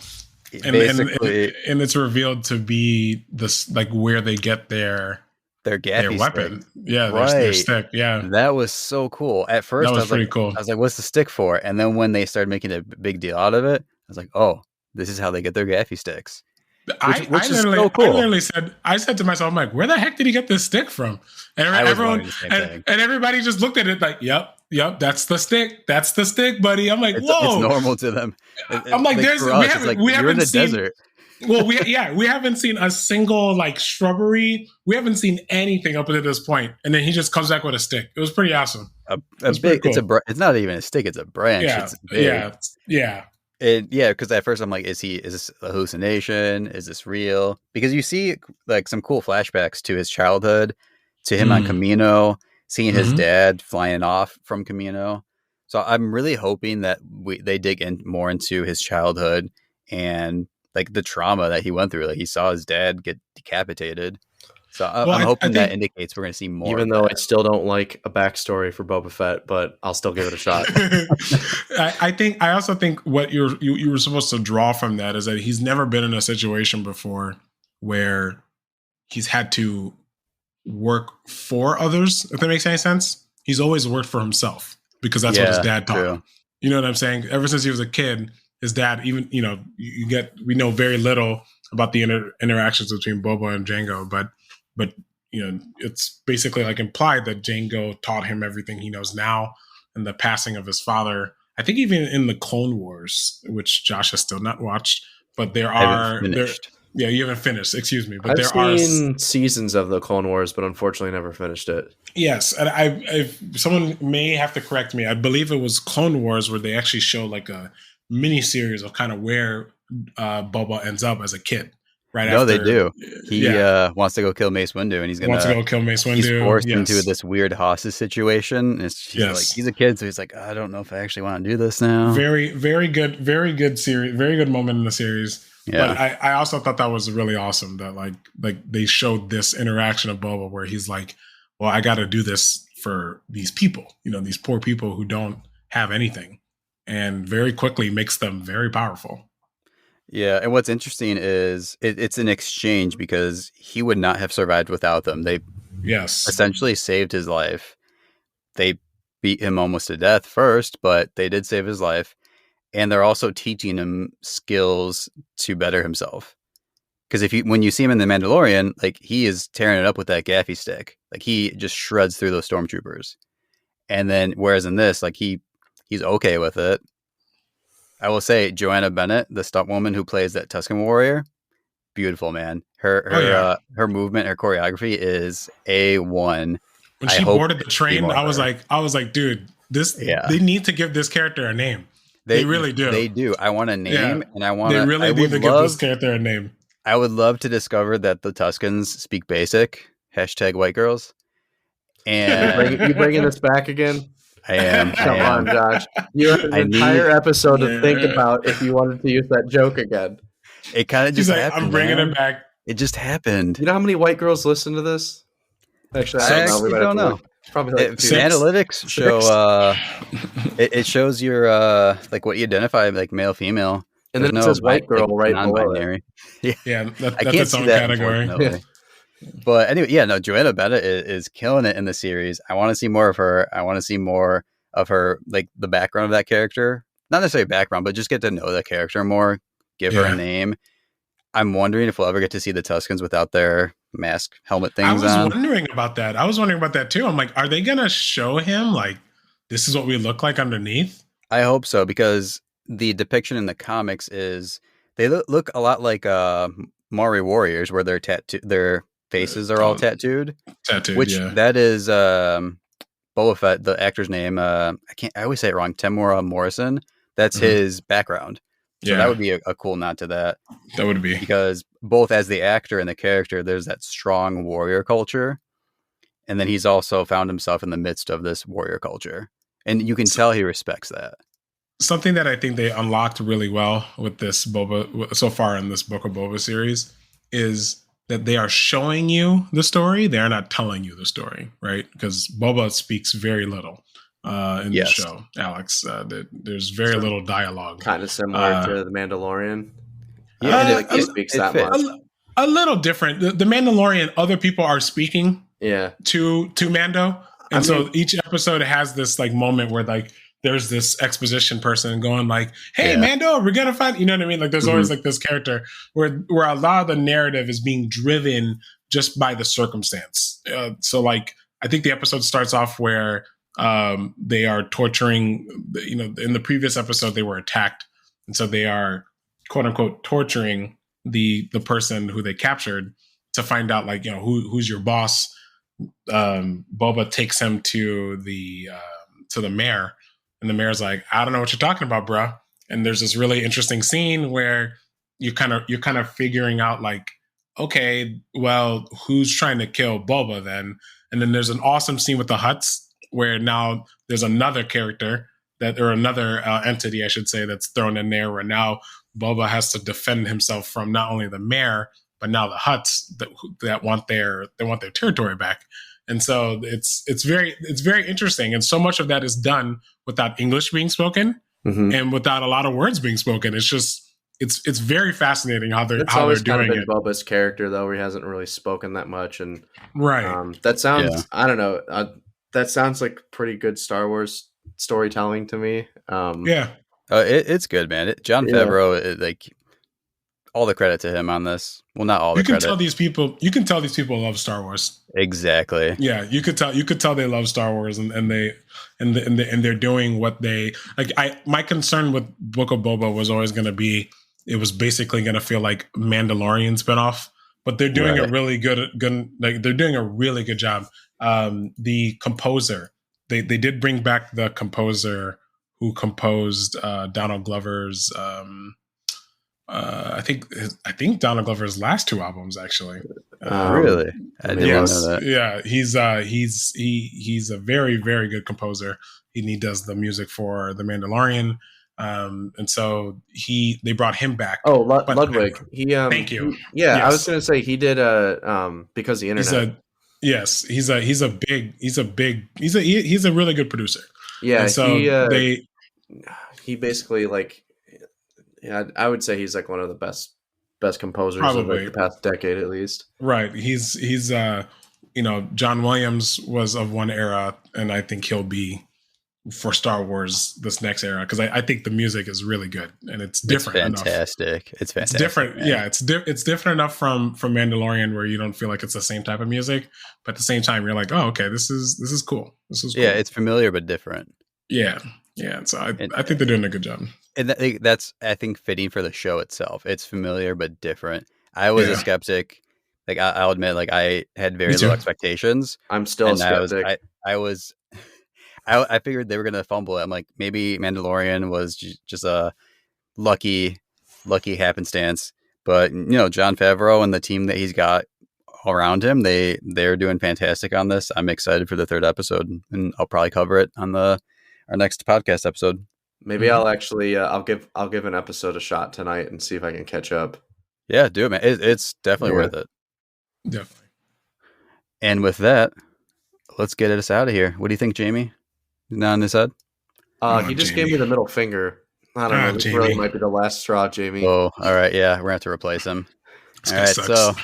And it's revealed to be this, like, where they get their weapon. Stick. Yeah, their stick. Yeah. That was so cool. At first, that was pretty cool. I was like, what's the stick for? And then when they started making a big deal out of it, I was like, oh, this is how they get their gaffy sticks. Which is so cool. I literally said to myself, I'm like, where the heck did he get this stick from? And everybody just looked at it like, yep, that's the stick. That's the stick, buddy. I'm like, whoa. It's normal to them. I'm like, we haven't seen desert. Well, we haven't seen a single like shrubbery. We haven't seen anything up to this point. And then he just comes back with a stick. It was pretty awesome. It's not even a stick, it's a branch. Yeah. Because at first I'm like, is this a hallucination? Is this real? Because you see like some cool flashbacks to his childhood, to him on Kamino, seeing his dad flying off from Kamino. So I'm really hoping that they dig in more into his childhood and like the trauma that he went through. Like he saw his dad get decapitated. So I'm hoping that indicates we're going to see more. Even though I still don't like a backstory for Boba Fett, but I'll still give it a shot. I also think what you were supposed to draw from that is that he's never been in a situation before where he's had to work for others, if that makes any sense. He's always worked for himself because that's what his dad taught him. You know what I'm saying? Ever since he was a kid, his dad, even, we know very little about the interactions between Boba and Jango, but it's basically like implied that Jango taught him everything he knows now, and the passing of his father. I think even in the Clone Wars, which Josh has still not watched, but you haven't finished. Excuse me, but I've seen seasons of the Clone Wars, but unfortunately never finished it. Yes, and someone may have to correct me. I believe it was Clone Wars where they actually show like a mini series of kind of where Boba ends up as a kid. They do. He wants to go kill Mace Windu, and he's forced into this weird hostage situation. Like he's a kid, so he's like, I don't know if I actually want to do this now. Very, very good series. Very good moment in the series. Yeah. But I also thought that was really awesome that like they showed this interaction of Boba where he's like, well, I got to do this for these people, these poor people who don't have anything, and very quickly makes them very powerful. Yeah, and what's interesting is it's an exchange because he would not have survived without them. They essentially saved his life. They beat him almost to death first, but they did save his life. And they're also teaching him skills to better himself. Because when you see him in The Mandalorian, like he is tearing it up with that gaffy stick. Like he just shreds through those stormtroopers. And then whereas in this, like he's okay with it. I will say Joanna Bennett, the stunt woman who plays that Tusken warrior, beautiful, man. Her movement, her choreography is A1. When she boarded the train, I was like, dude, they need to give this character a name. They really do. They do. I want a name, and I want. They really need to give this character a name. I would love to discover that the Tuskens speak basic. #white girls. And you bringing this back again? I am. Come on, Josh. You have an entire episode to think about if you wanted to use that joke again. It kind of just happened. I'm bringing it back. It just happened. You know how many white girls listen to this? Actually, I don't know. Probably like analytics show. It shows your like what you identify like male, female, and then it says white girl right below. Yeah, that's its own category. But anyway, yeah, no, Joanna Bennett is killing it in the series. I want to see more of her. I want to see more of her, like the background of that character. Not necessarily background, but just get to know the character more. Give her a name. I'm wondering if we'll ever get to see the Tuskens without their mask helmet things on. I was wondering about that. I was wondering about that too. I'm like, are they going to show him like, this is what we look like underneath? I hope so, because the depiction in the comics is they look a lot like Maori warriors, where their faces are all tattooed. Which that is Boba Fett, the actor's name. I always say it wrong. Temuera Morrison. That's his background. So that would be a cool nod to that. That would be, because both as the actor and the character, there's that strong warrior culture, and then he's also found himself in the midst of this warrior culture, and you can tell he respects that. Something that I think they unlocked really well with this Boba so far in this Book of Boba series is that they are showing you the story. They're not telling you the story, right? Because Boba speaks very little in the show, Alex. There's very little dialogue. Kind of similar to The Mandalorian. Yeah, it speaks that much. A little different. The Mandalorian, other people are speaking to Mando. And so each episode has this like moment where like there's this exposition person going like, hey, Mando, we're going to find, you know what I mean? Like there's always like this character where a lot of the narrative is being driven just by the circumstance. So like, I think the episode starts off where they are torturing, in the previous episode, they were attacked. And so they are quote unquote torturing the person who they captured to find out like, who's your boss. Boba takes him to the mayor. And the mayor's like, I don't know what you're talking about, bro. And there's this really interesting scene where you're kind of figuring out like, okay, well, who's trying to kill Boba then? And then there's an awesome scene with the Hutts where now there's another character or another entity, I should say, that's thrown in there where now Boba has to defend himself from not only the mayor, but now the Hutts that want their territory back. And so it's very interesting. And so much of that is done without English being spoken and without a lot of words being spoken. It's just, it's very fascinating how they're doing it. Boba's character though, where he hasn't really spoken that much. And that sounds, I don't know. That sounds like pretty good Star Wars storytelling to me. It's good, man. Jon Favreau, like all the credit to him on this. Well, not all the credit. You can tell these people love Star Wars. Exactly. Yeah, you could tell they love Star Wars and they're doing what they like. My concern with Book of Boba was always going to be it was basically going to feel like Mandalorian spinoff, but they're doing a really good like they're doing a really good job. The composer, they did bring back the composer who composed Donald Glover's I think Donald Glover's last two albums actually. Really? I didn't know that. Yeah, he's a very, very good composer. He does the music for The Mandalorian. And so they brought him back. Oh, Ludwig. Thank you. Yes. I was going to say he did because the internet. He's a really good producer. Yeah. And so he basically like, I would say he's like one of the best composers of like the past decade at least. Right. He's John Williams was of one era, and I think he'll be for Star Wars this next era because I think the music is really good and it's different. It's fantastic. It's fantastic. It's different. Man. Yeah, it's different enough from Mandalorian where you don't feel like it's the same type of music, but at the same time you're like, oh, okay, this is cool. This is cool. Yeah, it's familiar but different. Yeah. So I think they're doing a good job. And that's, I think, fitting for the show itself. It's familiar but different. I was a skeptic. Like I'll admit, like I had very low expectations. I'm still a skeptic. I figured they were gonna fumble it. I'm like, maybe Mandalorian was just a lucky happenstance. But Jon Favreau and the team that he's got around him, they're doing fantastic on this. I'm excited for the third episode, and I'll probably cover it on our next podcast episode. Maybe I'll actually I'll give an episode a shot tonight and see if I can catch up. Yeah, do it, man. It's definitely worth it. Definitely. And with that, let's get us out of here. What do you think, Jamie? Nodding his head? He just gave me the middle finger. I don't know. This really might be the last straw, Jamie. Oh, all right. Yeah, we're going to have to replace him. All right, so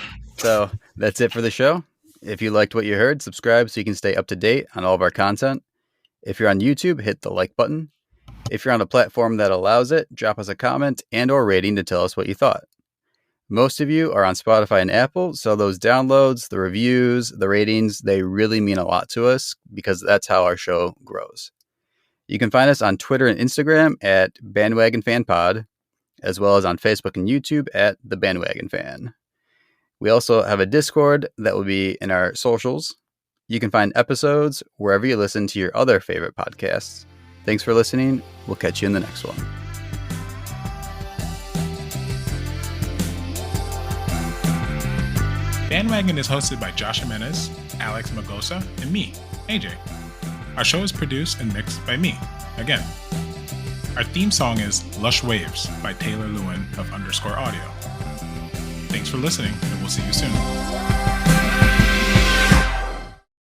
So that's it for the show. If you liked what you heard, subscribe so you can stay up to date on all of our content. If you're on YouTube, hit the like button. If you're on a platform that allows it, drop us a comment and or rating to tell us what you thought. Most of you are on Spotify and Apple, so those downloads, the reviews, the ratings, they really mean a lot to us because that's how our show grows. You can find us on Twitter and Instagram at Bandwagon Fan Pod, as well as on Facebook and YouTube at The Bandwagon Fan. We also have a Discord that will be in our socials. You can find episodes wherever you listen to your other favorite podcasts. Thanks for listening. We'll catch you in the next one. Bandwagon is hosted by Josh Jimenez, Alex Magosa, and me, AJ. Our show is produced and mixed by me, again. Our theme song is Lush Waves by Taylor Lewin of _audio. Thanks for listening, and we'll see you soon.